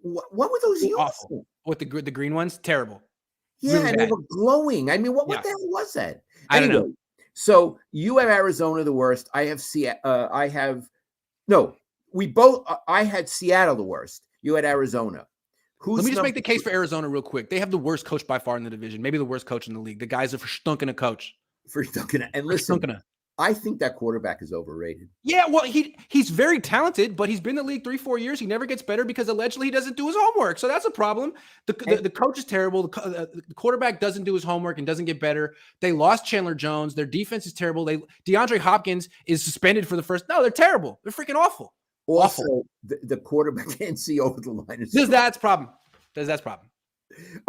what were those uniforms? Awful. With the green ones, terrible. Yeah, really and bad. they were glowing. I mean, what the hell was that? I don't know. So you have Arizona the worst. I have I had Seattle the worst. You had Arizona. Let me just make the case for Arizona real quick. They have the worst coach by far in the division, maybe the worst coach in the league. The guy's a verstunken coach. And listen, I think that quarterback is overrated. Yeah, well, he's very talented, but he's been in the league 3-4 years. He never gets better because allegedly he doesn't do his homework. So that's a problem. The coach is terrible. The quarterback doesn't do his homework and doesn't get better. They lost Chandler Jones. Their defense is terrible. DeAndre Hopkins is suspended for the first. No, they're terrible. They're freaking awful. Also, awful. The quarterback can't see over the line. That's problem. That's problem.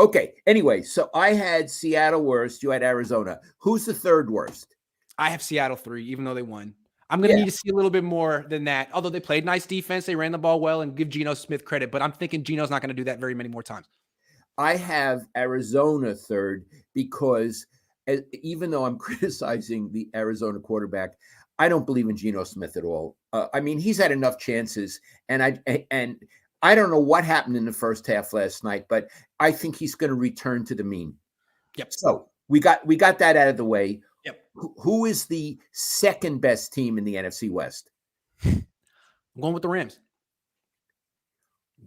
Okay. Anyway, so I had Seattle worst. You had Arizona. Who's the third worst? I have Seattle 3, even though they won. I'm going to need to see a little bit more than that. Although they played nice defense, they ran the ball well, and give Geno Smith credit. But I'm thinking Geno's not going to do that very many more times. I have Arizona third because even though I'm criticizing the Arizona quarterback, I don't believe in Geno Smith at all. I mean, he's had enough chances, and I don't know what happened in the first half last night, but I think he's going to return to the mean. Yep. So we got that out of the way. Yep. Who is the second best team in the NFC West? I'm going with the Rams.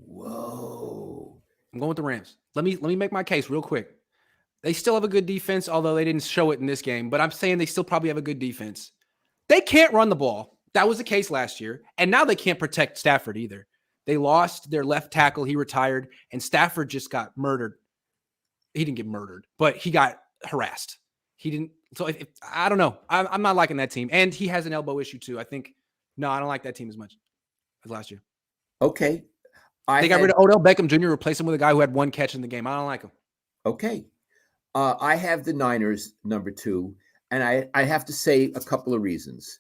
Whoa. I'm going with the Rams. Let me make my case real quick. They still have a good defense, although they didn't show it in this game. But I'm saying they still probably have a good defense. They can't run the ball. That was the case last year. And now they can't protect Stafford either. They lost their left tackle. He retired. And Stafford just got murdered. He didn't get murdered, but he got harassed. He didn't. So I don't know. I'm not liking that team. And he has an elbow issue too. I don't like that team as much as last year. Okay. They got rid of Odell Beckham Jr., replaced him with a guy who had one catch in the game. I don't like him. Okay. I have the Niners number 2, and I have to say a couple of reasons.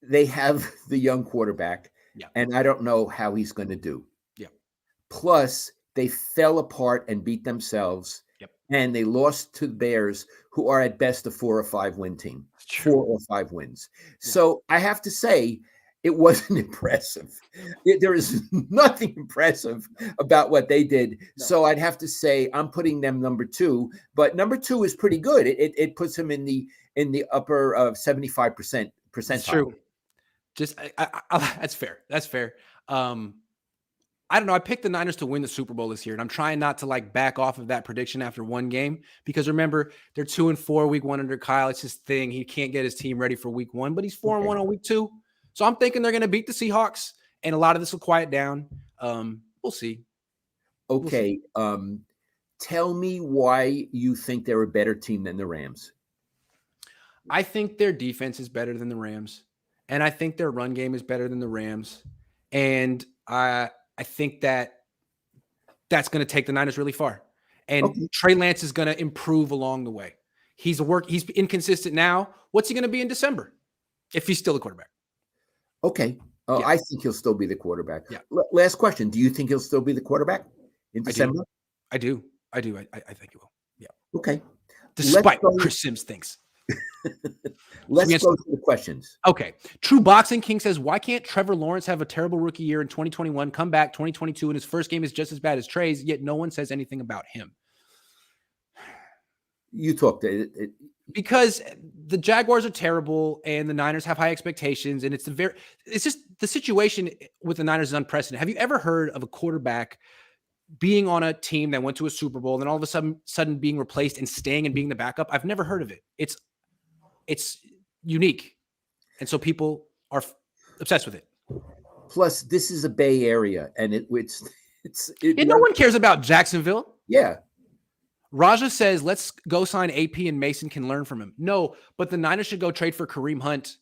They have the young quarterback, and I don't know how he's going to do. Yeah. Plus, they fell apart and beat themselves, and they lost to the Bears, who are at best a 4 or 5 win team. 4 or 5 wins. Yeah. So I have to say, it wasn't impressive. There is nothing impressive about what they did. No. So I'd have to say I'm putting them number 2, but number 2 is pretty good. It puts them in the upper 75% percentile. That's true. Just that's fair. That's fair. I don't know. I picked the Niners to win the Super Bowl this year, and I'm trying not to back off of that prediction after one game because remember they're 2-4 week 1 under Kyle. It's his thing. He can't get his team ready for week 1, but he's 4-1 on week 2. So I'm thinking they're going to beat the Seahawks, and a lot of this will quiet down. We'll see. Okay. We'll see. Tell me why you think they're a better team than the Rams. I think their defense is better than the Rams, and I think their run game is better than the Rams. And I think that's going to take the Niners really far. And Trey Lance is going to improve along the way. He's inconsistent now. What's he going to be in December if he's still the quarterback? Okay. I think he'll still be the quarterback. Yeah. Last question. Do you think he'll still be the quarterback in December? I do. I think he will. Yeah. Okay. Despite what Chris Sims thinks. Let's go to the questions. Okay. True Boxing King says, why can't Trevor Lawrence have a terrible rookie year in 2021, come back 2022, and his first game is just as bad as Trey's, yet no one says anything about him? You talked it. Because the Jaguars are terrible and the Niners have high expectations, and it's just the situation with the Niners is unprecedented. Have you ever heard of a quarterback being on a team that went to a Super Bowl and then all of a sudden being replaced and staying and being the backup? I've never heard of it. It's unique. And so people are obsessed with it. Plus, this is a Bay Area, and no one cares about Jacksonville. Yeah. Raja says, let's go sign AP and Mason can learn from him. No, but the Niners should go trade for Kareem Hunt.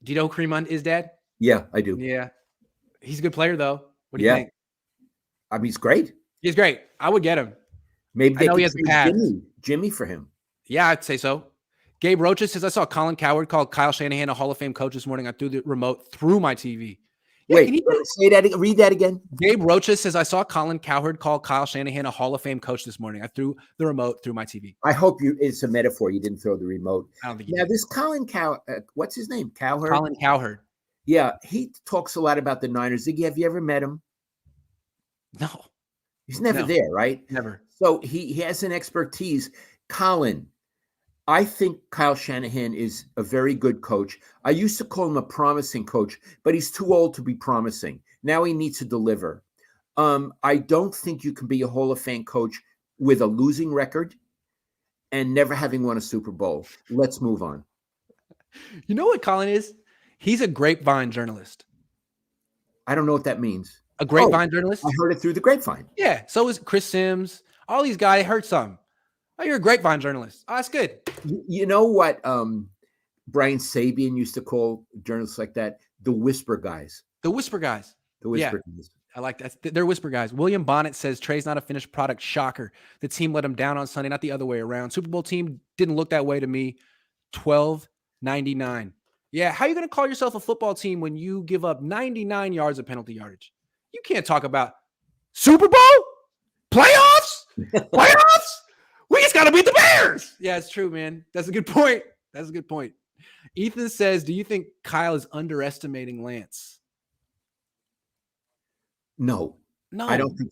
Do you know who Kareem Hunt is, Dad? Yeah, I do. Yeah. He's a good player, though. What do you think? I mean, he's great. He's great. I would get him. Maybe they he has a pass. Jimmy for him. Yeah, I'd say so. Gabe Rocha says, I saw Colin Cowherd call Kyle Shanahan a Hall of Fame coach this morning. I threw the remote through my TV. Yeah, wait, say that. Read that again. Gabe Rocha says, I saw Colin Cowherd call Kyle Shanahan a Hall of Fame coach this morning. I threw the remote through my TV. I hope it's a metaphor. You didn't throw the remote. I don't think now, this Colin what's his name? Cowherd? Colin Cowherd. Yeah, he talks a lot about the Niners. Ziggy, have you ever met him? No. He's never there, right? Never. So he has an expertise. Colin, I think Kyle Shanahan is a very good coach. I used to call him a promising coach, but he's too old to be promising. Now he needs to deliver. I don't think you can be a Hall of Fame coach with a losing record and never having won a Super Bowl. Let's move on. You know what Colin is? He's a grapevine journalist. I don't know what that means. A grapevine journalist? I heard it through the grapevine. Yeah. So is Chris Sims. All these guys heard some. Oh, you're a grapevine journalist. Oh, that's good. You know what Brian Sabian used to call journalists like that? The whisper guys. The whisper guys. The whisper guys. I like that. They're whisper guys. William Bonnet says Trey's not a finished product. Shocker. The team let him down on Sunday, not the other way around. Super Bowl team didn't look that way to me. 12.99. Yeah, how are you going to call yourself a football team when you give up 99 yards of penalty yardage? You can't talk about Super Bowl? Playoffs? Playoffs? We just got to beat the Bears. Yeah, it's true, man. That's a good point. That's a good point. Ethan says, do you think Kyle is underestimating Lance? No. I don't think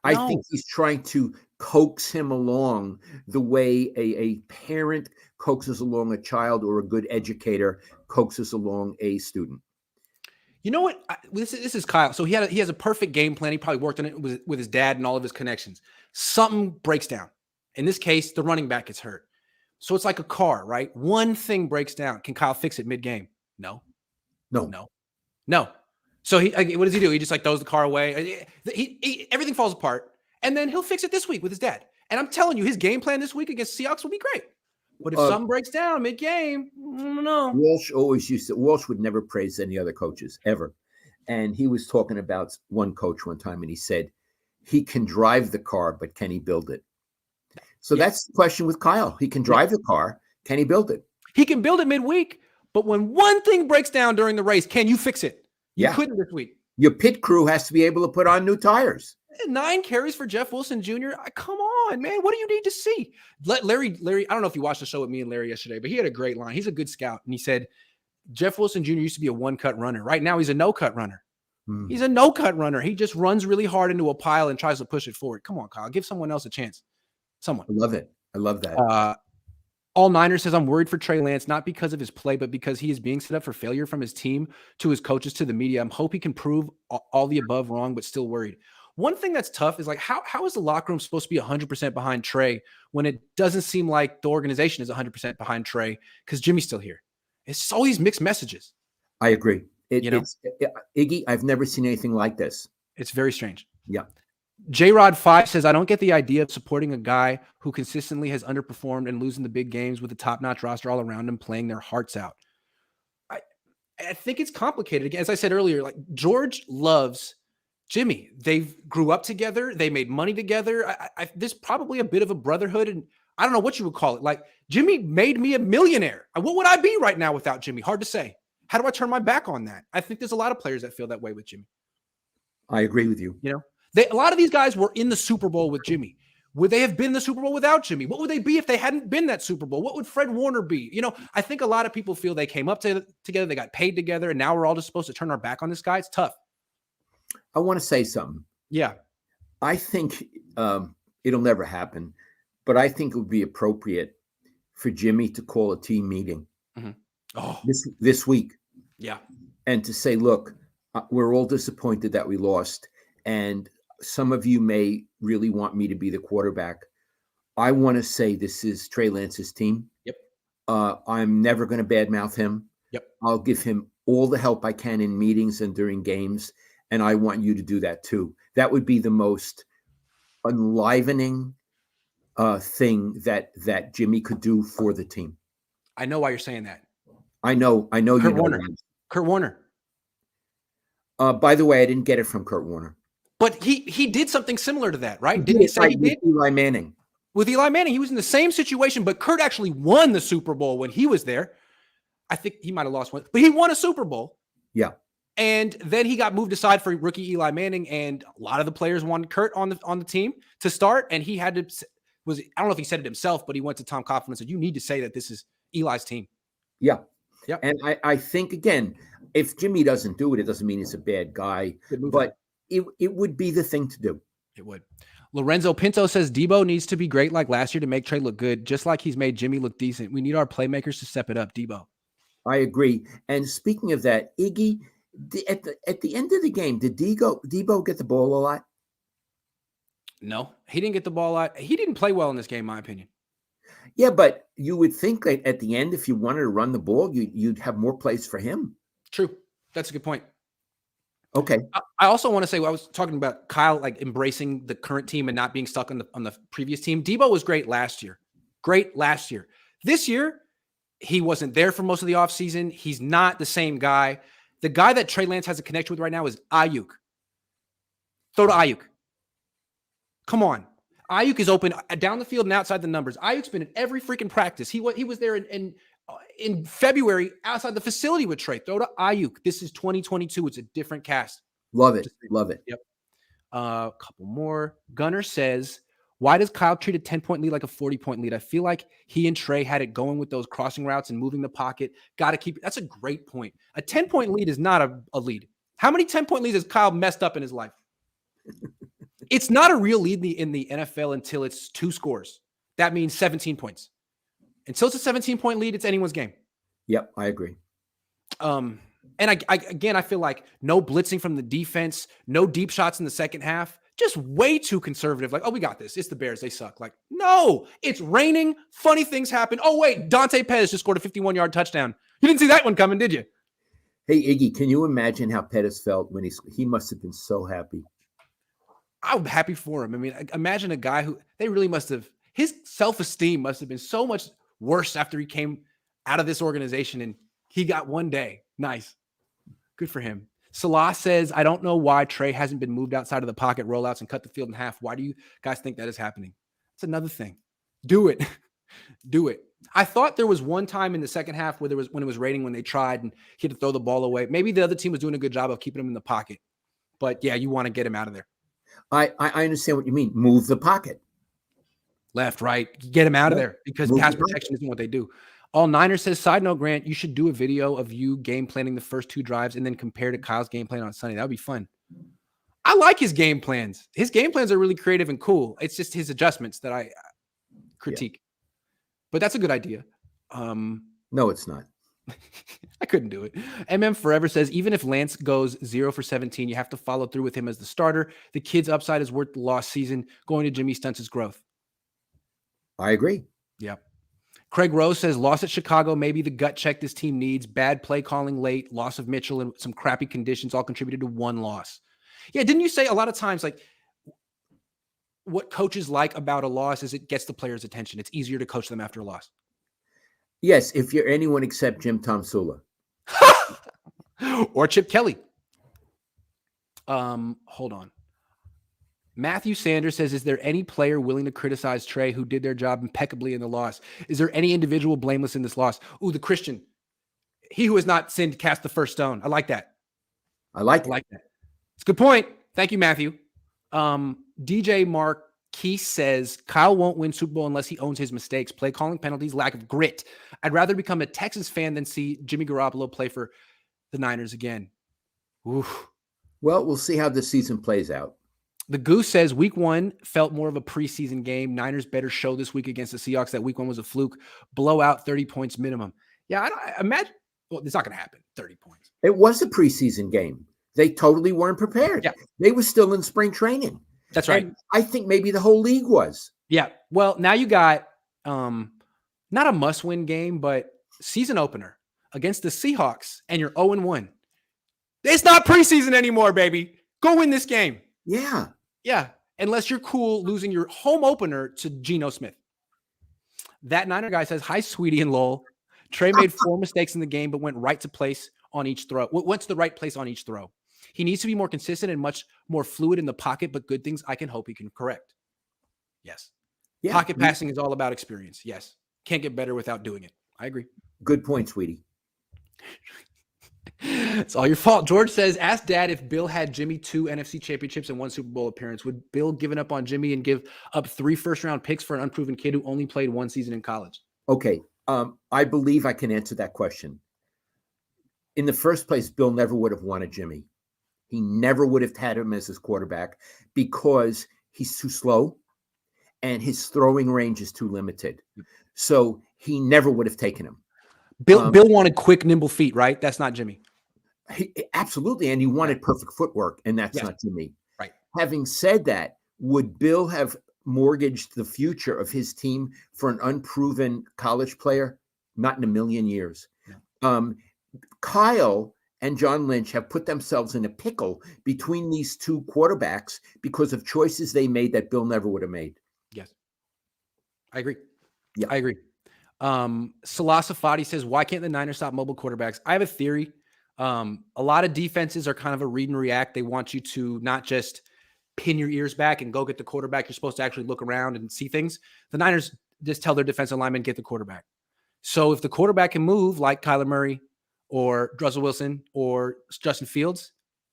I think he's trying to coax him along the way a parent coaxes along a child or a good educator coaxes along a student. You know what? This is Kyle. So he has a perfect game plan. He probably worked on it with his dad and all of his connections. Something breaks down. In this case, the running back gets hurt. So it's like a car, right? One thing breaks down. Can Kyle fix it mid-game? No. So what does he do? He just like throws the car away. Everything falls apart, and then he'll fix it this week with his dad. And I'm telling you, his game plan this week against Seahawks will be great. But if something breaks down mid-game, I don't know. Walsh would never praise any other coaches ever. And he was talking about one coach one time, and he said, he can drive the car, but can he build it? So that's the question with Kyle. He can drive the car. Can he build it? He can build it midweek, but when one thing breaks down during the race, can you fix it? You couldn't this week. Your pit crew has to be able to put on new tires. 9 carries for Jeff Wilson Jr. Come on, man. What do you need to see? Larry, I don't know if you watched the show with me and Larry yesterday, but he had a great line. He's a good scout. And he said, Jeff Wilson Jr. used to be a one-cut runner. Right now, he's a no-cut runner. He's a no-cut runner. He just runs really hard into a pile and tries to push it forward. Come on, Kyle. Give someone else a chance. Someone. I love it. I love that. All Niners says, I'm worried for Trey Lance, not because of his play, but because he is being set up for failure from his team to his coaches to the media. I hope he can prove all the above wrong, but still worried. One thing that's tough is like, how is the locker room supposed to be 100% behind Trey when it doesn't seem like the organization is 100% behind Trey because Jimmy's still here? It's just all these mixed messages. I agree. Iggy, I've never seen anything like this. It's very strange. Yeah. J-Rod5 says, I don't get the idea of supporting a guy who consistently has underperformed and losing the big games with a top-notch roster all around him playing their hearts out. I think it's complicated. As I said earlier, like George loves Jimmy. They grew up together. They made money together. There's probably a bit of a brotherhood, and I don't know what you would call it. Like Jimmy made me a millionaire. What would I be right now without Jimmy? Hard to say. How do I turn my back on that? I think there's a lot of players that feel that way with Jimmy. I agree with you. You know, a lot of these guys were in the Super Bowl with Jimmy. Would they have been the Super Bowl without Jimmy? What would they be if they hadn't been that Super Bowl? What would Fred Warner be? You know, I think a lot of people feel they came up together, they got paid together, and now we're all just supposed to turn our back on this guy. It's tough. I want to say something. Yeah. I think it'll never happen, but I think it would be appropriate for Jimmy to call a team meeting this week. Yeah. And to say, look, we're all disappointed that we lost, and some of you may really want me to be the quarterback. I want to say this is Trey Lance's team. Yep. I'm never going to badmouth him. Yep. I'll give him all the help I can in meetings and during games, and I want you to do that too. That would be the most enlivening thing that Jimmy could do for the team. I know why you're saying that. I know. You know Warner. Kurt Warner. By the way, I didn't get it from Kurt Warner. But he did something similar to that, right? Didn't he say he did? With Eli Manning. With Eli Manning, he was in the same situation, but Kurt actually won the Super Bowl when he was there. I think he might have lost one, but he won a Super Bowl. Yeah. And then he got moved aside for rookie Eli Manning, and a lot of the players wanted Kurt on the team to start, and he had to I don't know if he said it himself, but he went to Tom Coughlin and said, "You need to say that this is Eli's team." Yeah. Yep. And I think, again, if Jimmy doesn't do it, it doesn't mean he's a bad guy, but it would be the thing to do. It would. Lorenzo Pinto says Debo needs to be great like last year to make Trey look good, just like he's made Jimmy look decent. We need our playmakers to step it up, Debo. I agree. And speaking of that, Iggy, at the end of the game, did Debo get the ball a lot? No, he didn't get the ball a lot. He didn't play well in this game, in my opinion. Yeah, but you would think that at the end, if you wanted to run the ball, you'd have more plays for him. True. That's a good point. Okay. I also want to say, I was talking about Kyle, like embracing the current team and not being stuck on the previous team. Debo was great last year. This year, he wasn't there for most of the offseason. He's not the same guy. The guy that Trey Lance has a connection with right now is Ayuk. Throw to Ayuk. Come on. Ayuk is open down the field and outside the numbers. Ayuk's been in every freaking practice. He was there in February outside the facility with Trey. Throw to Ayuk. This is 2022. It's a different cast. Love it. Love it. Yep. A couple more. Gunner says, why does Kyle treat a 10-point lead like a 40-point lead? I feel like he and Trey had it going with those crossing routes and moving the pocket. Got to keep it. That's a great point. A 10-point lead is not a lead. How many 10-point leads has Kyle messed up in his life? It's not a real lead in the NFL until it's 2 scores. That means 17 points. Until it's a 17-point lead, it's anyone's game. Yep, I agree. And I feel like no blitzing from the defense, no deep shots in the second half, just way too conservative. Like, oh, we got this. It's the Bears. They suck. Like, no, it's raining. Funny things happen. Oh, wait, Dante Pettis just scored a 51-yard touchdown. You didn't see that one coming, did you? Hey, Iggy, can you imagine how Pettis felt when he must have been so happy? I'm happy for him. I mean, imagine a guy who they really must have, his self-esteem must have been so much worse after he came out of this organization and he got one day. Nice. Good for him. Salah says, I don't know why Trey hasn't been moved outside of the pocket rollouts and cut the field in half. Why do you guys think that is happening? That's another thing. Do it. Do it. I thought there was one time in the second half when it was raining when they tried and he had to throw the ball away. Maybe the other team was doing a good job of keeping him in the pocket. But yeah, you want to get him out of there. I understand what you mean. Move the pocket. Left, right. Get him out of there because pass protection isn't what they do. All Niners says, side note, Grant, you should do a video of you game planning the first 2 drives and then compare to Kyle's game plan on Sunday. That would be fun. I like his game plans. His game plans are really creative and cool. It's just his adjustments that I critique. Yeah. But that's a good idea. No, it's not. I couldn't do it. MM Forever says, even if Lance goes 0 for 17, you have to follow through with him as the starter. The kid's upside is worth the lost season. Going to Jimmy stunts his growth. I agree. Yeah. Craig Rose says, loss at Chicago, maybe the gut check this team needs. Bad play calling late, loss of Mitchell, and some crappy conditions all contributed to 1 loss. Yeah, didn't you say a lot of times, like, what coaches like about a loss is it gets the players' attention. It's easier to coach them after a loss. Yes, if you're anyone except Jim Tomsula. Or Chip Kelly. Hold on. Matthew Sanders says, is there any player willing to criticize Trey who did their job impeccably in the loss? Is there any individual blameless in this loss? Ooh, the Christian. He who has not sinned cast the first stone. I like that. I like that. It's a good point. Thank you, Matthew. DJ Mark Keith says, Kyle won't win Super Bowl unless he owns his mistakes. Play calling, penalties, lack of grit. I'd rather become a Texans fan than see Jimmy Garoppolo play for the Niners again. Oof. Well, we'll see how this season plays out. The Goose says week 1 felt more of a preseason game. Niners better show this week against the Seahawks that week 1 was a fluke. Blowout, 30 points minimum. Yeah, I imagine. Well, it's not going to happen. 30 points. It was a preseason game. They totally weren't prepared. Yeah. They were still in spring training. That's right. And I think maybe the whole league was. Yeah. Well, now you got not a must-win game, but season opener against the Seahawks, and you're 0-1. It's not preseason anymore, baby. Go win this game. Yeah. Yeah, unless you're cool losing your home opener to Geno Smith. That Niner guy says, hi, Sweetie and Lowell. Trey made 4 mistakes in the game, but went right to place on each throw. What's the right place on each throw? He needs to be more consistent and much more fluid in the pocket, but good things I can hope he can correct. Yes. Yeah. Pocket passing is all about experience. Yes. Can't get better without doing it. I agree. Good point, Sweetie. It's all your fault. George says, ask Dad if Bill had Jimmy 2 NFC championships and 1 Super Bowl appearance. Would Bill given up on Jimmy and give up 3 first-round picks for an unproven kid who only played 1 season in college? Okay. I believe I can answer that question. In the first place, Bill never would have wanted Jimmy. He never would have had him as his quarterback because he's too slow and his throwing range is too limited. So he never would have taken him. Bill wanted quick, nimble feet, right? That's not Jimmy. Absolutely. And he wanted perfect footwork, and that's not Jimmy. Right. Having said that, would Bill have mortgaged the future of his team for an unproven college player? Not in a million years. No. Kyle and John Lynch have put themselves in a pickle between these 2 quarterbacks because of choices they made that Bill never would have made. Yes. I agree. Yeah. I agree. Salah Safadi says, why can't the Niners stop mobile quarterbacks? I have a theory. A lot of defenses are kind of a read and react. They want you to not just pin your ears back and go get the quarterback. You're supposed to actually look around and see things. The Niners just tell their defensive linemen, get the quarterback. So if the quarterback can move like Kyler Murray or Russell Wilson or Justin Fields,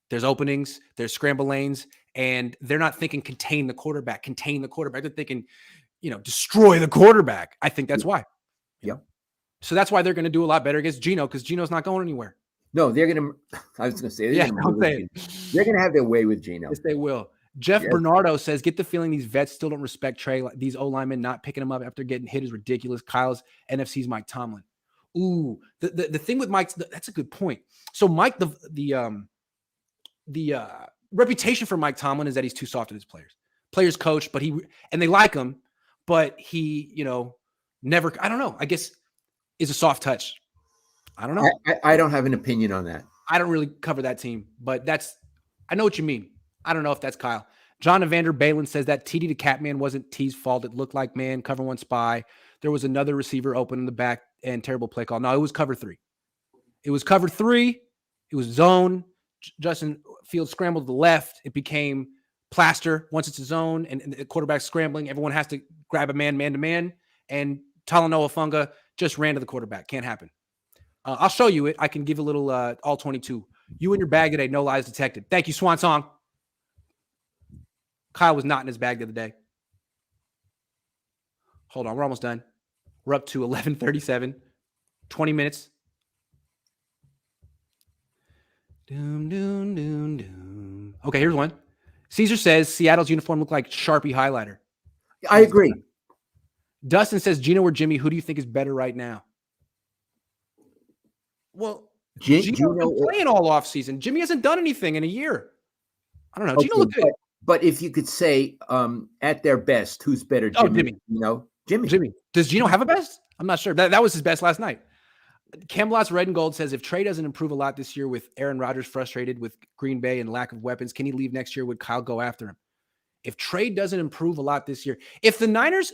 there's openings, there's scramble lanes, and they're not thinking contain the quarterback. They're thinking, destroy the quarterback. I think that's why. Yep. So that's why they're going to do a lot better against Geno, because Geno's not going anywhere. No, they're going to – I was going to say – they're going to have their way with Geno. Yes, they will. Jeff Bernardo says, get the feeling these vets still don't respect Trey. These O-linemen not picking him up after getting hit is ridiculous. Kyle's NFC's Mike Tomlin. Ooh, the thing with Mike, that's a good point. So Mike, the reputation for Mike Tomlin is that he's too soft with his players. Players coach, but they like him, but he, never, I don't know, I guess is a soft touch. I don't know. I don't have an opinion on that. I don't really cover that team, but I know what you mean. I don't know if that's Kyle. John Evander Balin says that TD to Catman wasn't T's fault. It looked like man, cover one spy. There was another receiver open in the back and terrible play call. No, it was cover 3. It was cover 3. It was zone. Justin Fields scrambled to the left. It became plaster once it's a zone and the quarterback scrambling. Everyone has to grab a man to man. And Talanoa Funga just ran to the quarterback. Can't happen. I'll show you it. I can give a little all 22. You in your bag today. No lies detected. Thank you, Swan Song. Kyle was not in his bag the other day. Hold on. We're almost done. We're up to 11:37. 20 minutes. Doom, doom, doom, doom. Okay, here's one. Caesar says Seattle's uniform looked like Sharpie highlighter. I agree. Dustin says, Gino or Jimmy, who do you think is better right now? Well, Gino's been playing all offseason. Jimmy hasn't done anything in a year. I don't know. Gino looked good. But if you could say at their best, who's better, Jimmy? Jimmy. Jimmy. Does Gino have a best? I'm not sure. That was his best last night. Camelot's Red and Gold says, if Trey doesn't improve a lot this year with Aaron Rodgers frustrated with Green Bay and lack of weapons, can he leave next year? Would Kyle go after him? If Trey doesn't improve a lot this year, if the Niners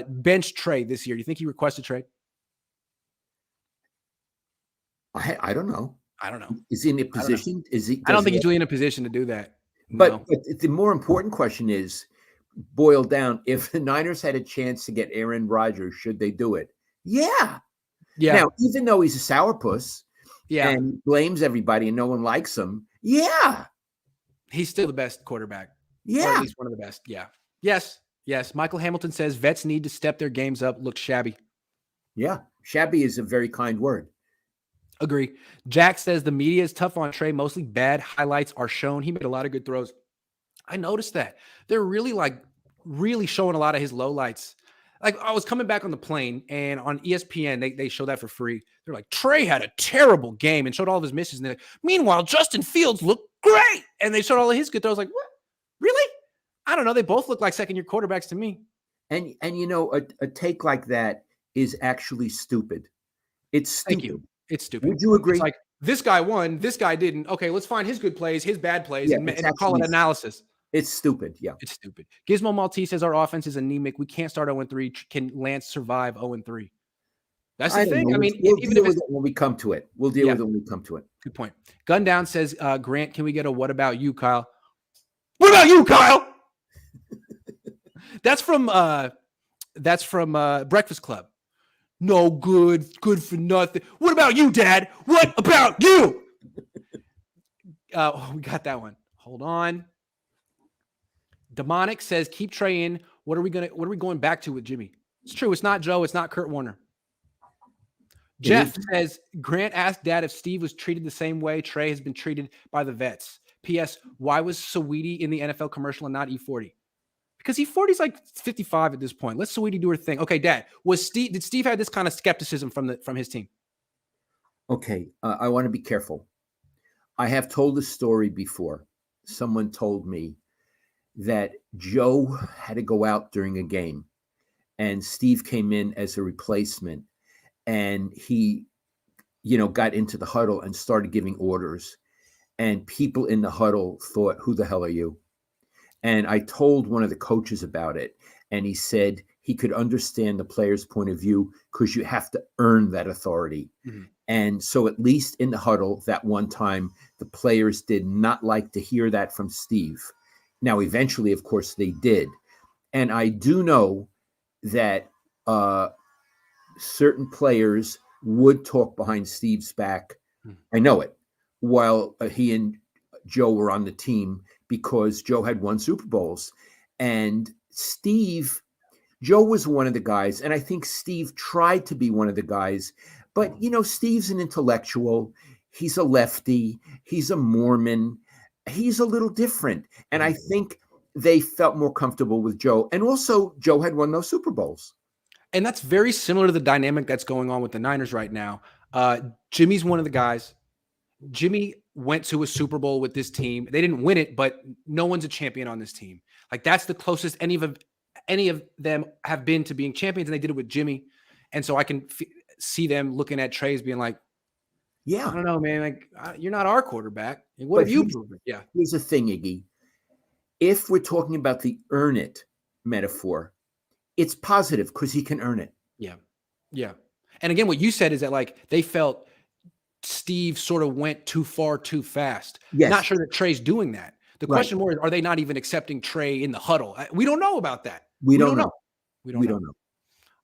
bench Trey this year, do you think he requests a trade? I don't know. I don't know. Is he in a position? I don't think he's really in a position to do that. But the more important question is, boiled down, if the Niners had a chance to get Aaron Rodgers, should they do it? Yeah. Now, even though he's a sourpuss and blames everybody and no one likes him, he's still the best quarterback. Yeah. Or at least one of the best. Yeah. Yes. Michael Hamilton says vets need to step their games up. Look shabby. Yeah. Shabby is a very kind word. Agree. Jack says the media is tough on Trey. Mostly bad highlights are shown. He made a lot of good throws. I noticed that. They're really showing a lot of his lowlights. Like I was coming back on the plane and on ESPN, they show that for free. They're like, Trey had a terrible game and showed all of his misses. And they're like, meanwhile, Justin Fields looked great. And they showed all of his good throws. Like, what? Really? I don't know. They both look like second-year quarterbacks to me. And a take like that is actually stupid. It's stupid. Thank you. It's stupid. Would you agree? It's like, this guy won, this guy didn't. Okay, let's find his good plays, his bad plays, and call it analysis. It's stupid. Yeah. It's stupid. Gizmo Maltese says our offense is anemic. We can't start 0-3. Can Lance survive 0-3? That's the thing. I mean, we'll deal with it when we come to it. We'll deal with it when we come to it. Good point. Gun Down says, Grant, can we get a what about you, Kyle? What about you, Kyle? That's from Breakfast Club. No good for nothing. What about you, Dad? What about you? We got that one. Hold on. Demonic says, keep Trey in. What are we going back to with Jimmy? It's true. It's not Joe. It's not Kurt Warner. Jeff says, Grant asked Dad if Steve was treated the same way Trey has been treated by the vets. P.S. Why was Saweetie in the NFL commercial and not E40? Because E40's like 55 at this point. Let Saweetie do her thing. Okay, Dad, did Steve have this kind of skepticism from his team? Okay, I want to be careful. I have told this story before. Someone told me that Joe had to go out during a game and Steve came in as a replacement and he, got into the huddle and started giving orders and people in the huddle thought, who the hell are you? And I told one of the coaches about it and he said he could understand the player's point of view because you have to earn that authority. Mm-hmm. And so at least in the huddle that one time, the players did not like to hear that from Steve. Now, eventually, of course, they did. And I do know that certain players would talk behind Steve's back. I know it. While he and Joe were on the team because Joe had won Super Bowls. And Joe was one of the guys. And I think Steve tried to be one of the guys. But, Steve's an intellectual. He's a lefty. He's a Mormon. He's a little different. And I think they felt more comfortable with Joe. And also, Joe had won those Super Bowls. And that's very similar to the dynamic that's going on with the Niners right now. Jimmy's one of the guys. Jimmy went to a Super Bowl with this team. They didn't win it, but no one's a champion on this team. Like, that's the closest any of them have been to being champions, and they did it with Jimmy. And so I can see them looking at Trey's being like, yeah, I don't know, man. Like, you're not our quarterback. What have you proven? Yeah. Here's the thing, Iggy. If we're talking about the earn it metaphor, it's positive because he can earn it. Yeah. Yeah. And again, what you said is that, like, they felt Steve sort of went too far too fast. Yes. Not sure that Trey's doing that. The question more is, are they not even accepting Trey in the huddle? We don't know about that. We don't know. We don't know.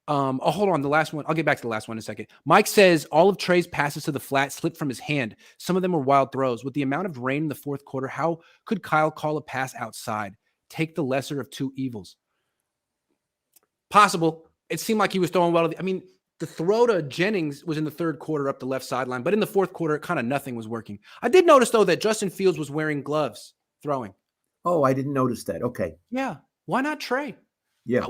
Hold on. The last one. I'll get back to the last one in a second. Mike says all of Trey's passes to the flat slipped from his hand. Some of them were wild throws. With the amount of rain in the fourth quarter, how could Kyle call a pass outside? Take the lesser of two evils. Possible. It seemed like he was throwing well. I mean, the throw to Jennings was in the third quarter up the left sideline, but in the fourth quarter, kind of nothing was working. I did notice, though, that Justin Fields was wearing gloves throwing. Oh, I didn't notice that. Okay. Yeah. Why not Trey? Yeah. I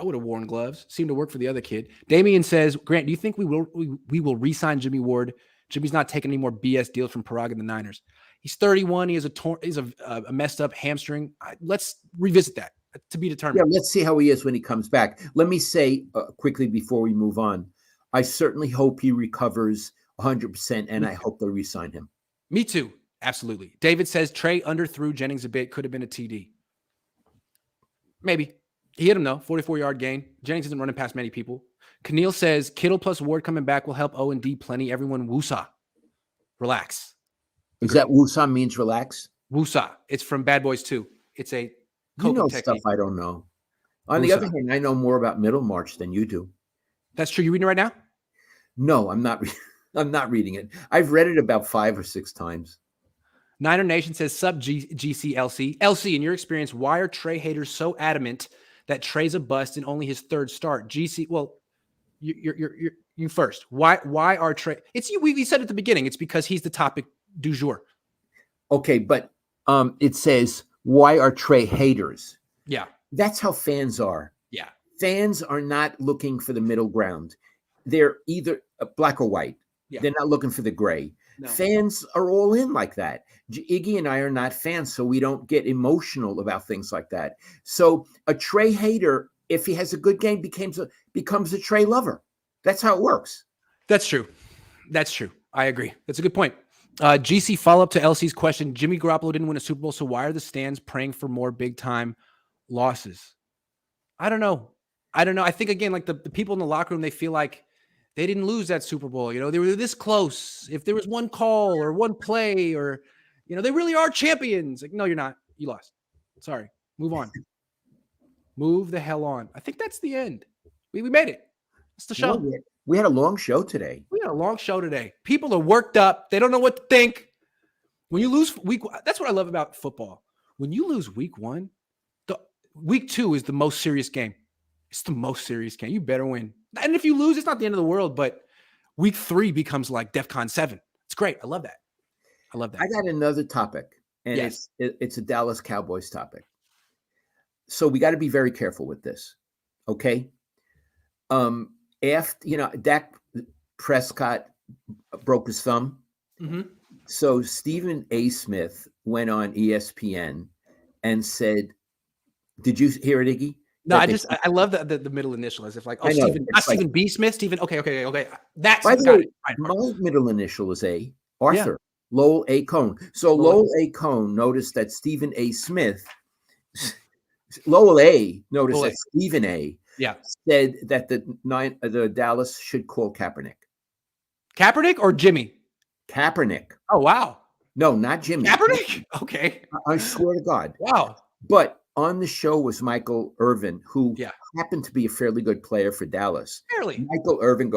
would have worn gloves. Seemed to work for the other kid. Damian says, Grant, do you think we will re-sign Jimmy Ward? Jimmy's not taking any more BS deals from Parag and the Niners. He's 31. He has a messed up hamstring. Let's revisit that. To be determined. Yeah, let's see how he is when he comes back. Let me say quickly before we move on, I certainly hope he recovers 100%, and I hope they re-sign him. Me too. Absolutely. David says Trey underthrew Jennings a bit. Could have been a TD. Maybe. He hit him, though. 44-yard gain. Jennings isn't running past many people. Keneal says Kittle plus Ward coming back will help O&D plenty. Everyone woosah. Relax. Is that woosah means relax? Woosah. It's from Bad Boys 2. It's a technique. Stuff I don't know. On the other hand, I know more about Middlemarch than you do. That's true. You reading it right now? No, I'm not. I'm not reading it. I've read it about 5 or 6 times. Niner Nation says sub GCLC. LC, in your experience, why are Trey haters so adamant that Trey's a bust in only his third start? GC, well, you first. Why are Trey? It's you. We said at the beginning. It's because he's the topic du jour. Okay, but it says, why are Trey haters? Yeah. That's how fans are. Yeah. Fans are not looking for the middle ground. They're either black or white. Yeah. They're not looking for the gray. No. Fans are all in like that. Iggy and I are not fans, so we don't get emotional about things like that. So a Trey hater, if he has a good game, becomes a Trey lover. That's how it works. That's true. That's true. I agree. That's a good point. GC follow-up to LC's question. Jimmy Garoppolo didn't win a Super Bowl, so why are the stands praying for more big-time losses? I don't know. I think, again, like the people in the locker room, they feel like they didn't lose that Super Bowl. You know, they were this close. If there was one call or one play or, you know, they really are champions. Like, no, you're not. You lost. Sorry. Move on. Move the hell on. I think that's the end. We made it. It's the show. We had a long show today. People are worked up. They don't know what to think. When you lose that's what I love about football. When you lose week 1, week 2 is the most serious game. It's the most serious game. You better win. And if you lose, it's not the end of the world, but week 3 becomes like DEFCON 7. It's great. I love that. I got another topic, and yes. it's a Dallas Cowboys topic. So we got to be very careful with this. Okay. After, Dak Prescott broke his thumb. Mm-hmm. So Stephen A. Smith went on ESPN and said, did you hear it, Iggy? No, I love the middle initial, as if like, Stephen, not Stephen B. Smith, Stephen. Okay. That's by the way, my middle initial is A. Arthur Lowell A. Cohn. So Lowell A. Cohn noticed that Stephen A. Smith, Lowell A. noticed that Stephen A. said that the Dallas should call Kaepernick. Kaepernick or Jimmy? Kaepernick. Oh wow. No, not Jimmy. Kaepernick. Okay. I swear to God. Wow. But on the show was Michael Irvin, who happened to be a fairly good player for Dallas. Fairly. Michael Irvin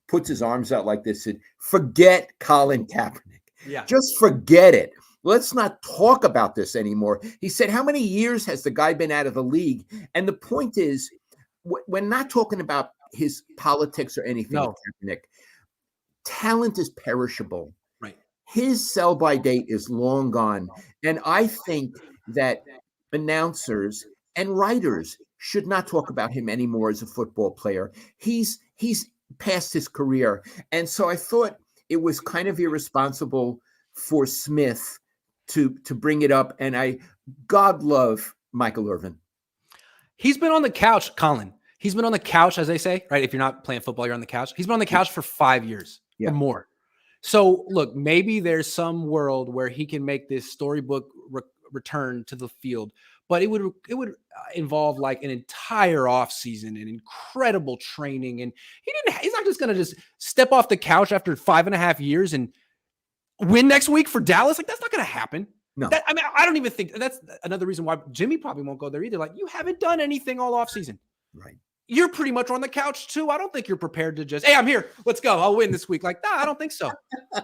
puts his arms out like this and forget Colin Kaepernick. Yeah. Just forget it. Let's not talk about this anymore. He said, how many years has the guy been out of the league? And the point is, we're not talking about his politics or anything. No. Kaepernick. Talent is perishable. Right. His sell-by date is long gone. And I think that announcers, and writers should not talk about him anymore as a football player. He's past his career. And so I thought it was kind of irresponsible for Smith to bring it up. And God love Michael Irvin. He's been on the couch, Colin. He's been on the couch, as they say, right? If you're not playing football, you're on the couch. He's been on the couch for 5 years or more. So look, maybe there's some world where he can make this storybook return to the field, but it would involve like an entire offseason and incredible training. And he's not just going to just step off the couch after 5.5 years and win next week for Dallas. Like, that's not going to happen. No, I don't even think that's another reason why Jimmy probably won't go there either. Like, you haven't done anything all offseason. Right. You're pretty much on the couch too. I don't think you're prepared to just, hey, I'm here. Let's go. I'll win this week. Like, no, I don't think so.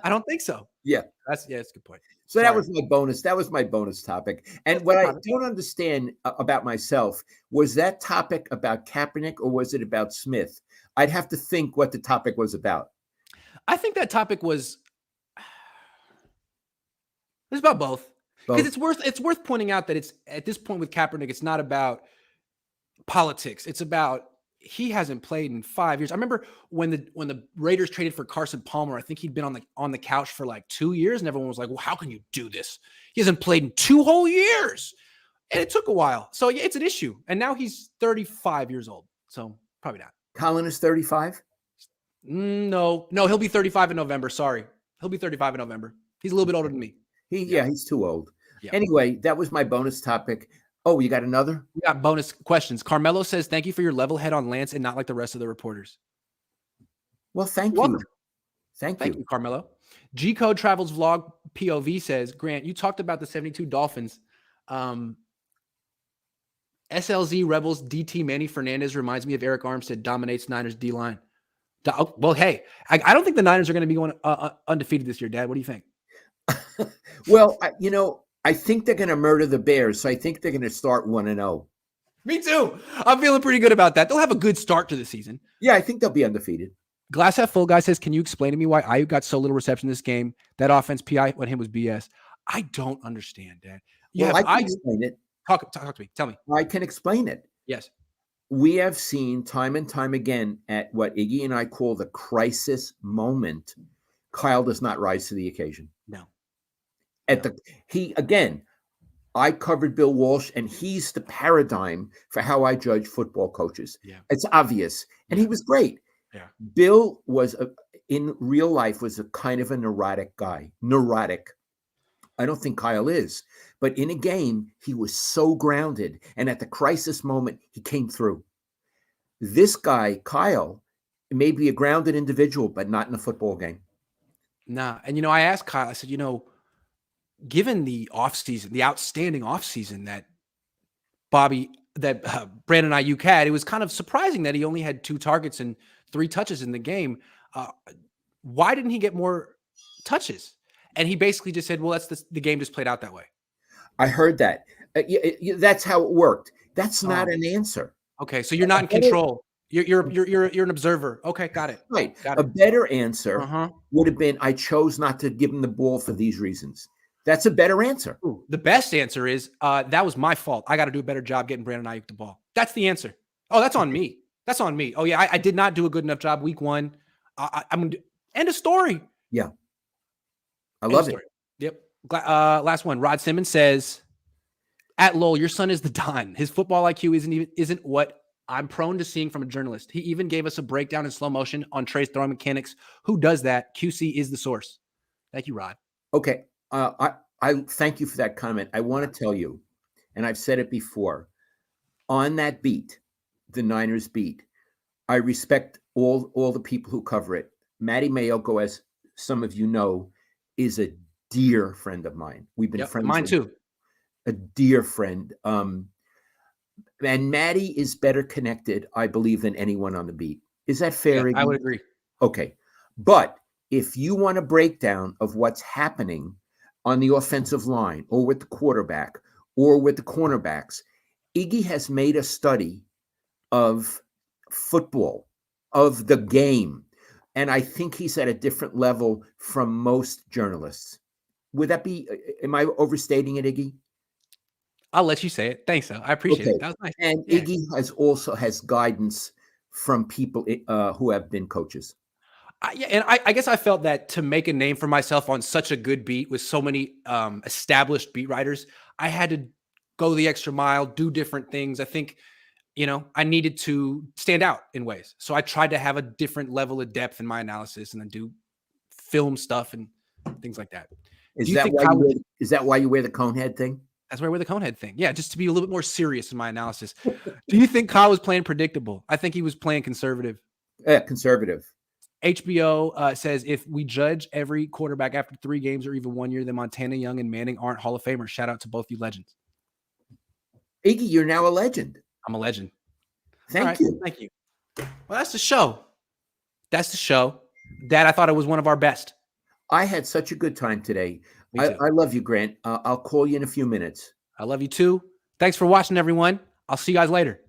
I don't think so. Yeah. That's a good point. So that was my bonus. That was my bonus topic. And what I don't understand about myself, was that topic about Kaepernick or was it about Smith? I'd have to think what the topic was about. I think that topic was about both. Because it's worth pointing out that it's at this point with Kaepernick, it's not about politics. It's about he hasn't played in 5 years. I remember when the Raiders traded for Carson Palmer, I think he'd been on the couch for like 2 years, and everyone was like, well, how can you do this? He hasn't played in 2 whole years. And it took a while. So yeah, it's an issue. And now he's 35 years old. So probably not. Colin is 35? No, he'll be 35 in November. Sorry. He'll be 35 in November. He's a little bit older than me. He's too old. Yeah. Anyway, that was my bonus topic. Oh, you got another? We got bonus questions. Carmelo says, thank you for your level head on Lance and not like the rest of the reporters. Well, thank you. Thank you, Carmelo. G-Code Travels Vlog POV says, Grant, you talked about the 72 Dolphins. SLZ Rebels DT Manny Fernandez reminds me of Eric Armstead dominates Niners D-line. Well, hey, I don't think the Niners are going to be going undefeated this year, Dad. What do you think? Well, I think they're going to murder the Bears, so I think they're going to start 1-0. Me too. I'm feeling pretty good about that. They'll have a good start to the season. Yeah, I think they'll be undefeated. Glass Half Full Guy says, can you explain to me why Ayuk got so little reception this game? That offense PI when him was BS. I don't understand, Dad. Yeah, I can explain it. Talk to me. Tell me. I can explain it. Yes. We have seen time and time again at what Iggy and I call the crisis moment, Kyle does not rise to the occasion. No. I covered Bill Walsh, and he's the paradigm for how I judge football coaches. Yeah. It's obvious. And he was great. Yeah. Bill in real life was a kind of a neurotic guy. Neurotic. I don't think Kyle is. But in a game, he was so grounded. And at the crisis moment, he came through. This guy, Kyle, may be a grounded individual, but not in a football game. Nah. And, I asked Kyle, I said, given the offseason, the outstanding offseason that Brandon Ayuk had, it was kind of surprising that he only had 2 targets and 3 touches in the game. Why didn't he get more touches? And he basically just said, well, that's the game just played out that way. I heard that. That's how it worked. That's not an answer. Okay, so you're not in control. You're an observer. Okay, got it. Right. Got it. A better answer would have been, I chose not to give him the ball for these reasons. That's a better answer. Ooh, the best answer is, that was my fault. I got to do a better job getting Brandon Ayuk the ball. That's the answer. Oh, that's on me. That's on me. Oh, yeah, I did not do a good enough job week 1. I'm end of story. Yeah. I love it. Yep. Last one. Rod Simmons says, at Lowell, your son is the Don. His football IQ isn't what I'm prone to seeing from a journalist. He even gave us a breakdown in slow motion on Trey's throwing mechanics. Who does that? QC is the source. Thank you, Rod. Okay. I thank you for that comment. I want to tell you, and I've said it before, on that beat, the Niners beat, I respect all the people who cover it. Matty Mayoko, as some of you know, is a dear friend of mine. We've been friends. Mine too. A dear friend. And Matty is better connected, I believe, than anyone on the beat. Is that fair? Yeah, I would agree. Okay. But if you want a breakdown of what's happening on the offensive line or with the quarterback or with the cornerbacks, Iggy has made a study of football, of the game. And I think he's at a different level from most journalists. Would that be, am I overstating it, Iggy? I'll let you say it. Thanks, though. I appreciate it. That was nice. And Iggy has guidance from people who have been coaches. I guess I felt that to make a name for myself on such a good beat with so many established beat writers, I had to go the extra mile, do different things. I think, I needed to stand out in ways. So I tried to have a different level of depth in my analysis and then do film stuff and things like that. Is that why you wear the cone head thing? That's why I wear the cone head thing. Yeah, just to be a little bit more serious in my analysis. Do you think Kyle was playing predictable? I think he was playing conservative. Yeah, conservative. HBO says if we judge every quarterback after 3 games or even 1 year, then Montana, Young, and Manning aren't Hall of Famers. Shout out to both you legends. Iggy, you're now a legend. I'm a legend. Thank you. Thank you. Well, that's the show. That's the show. Dad, I thought it was one of our best. I had such a good time today. I love you, Grant. I'll call you in a few minutes. I love you too. Thanks for watching, everyone. I'll see you guys later.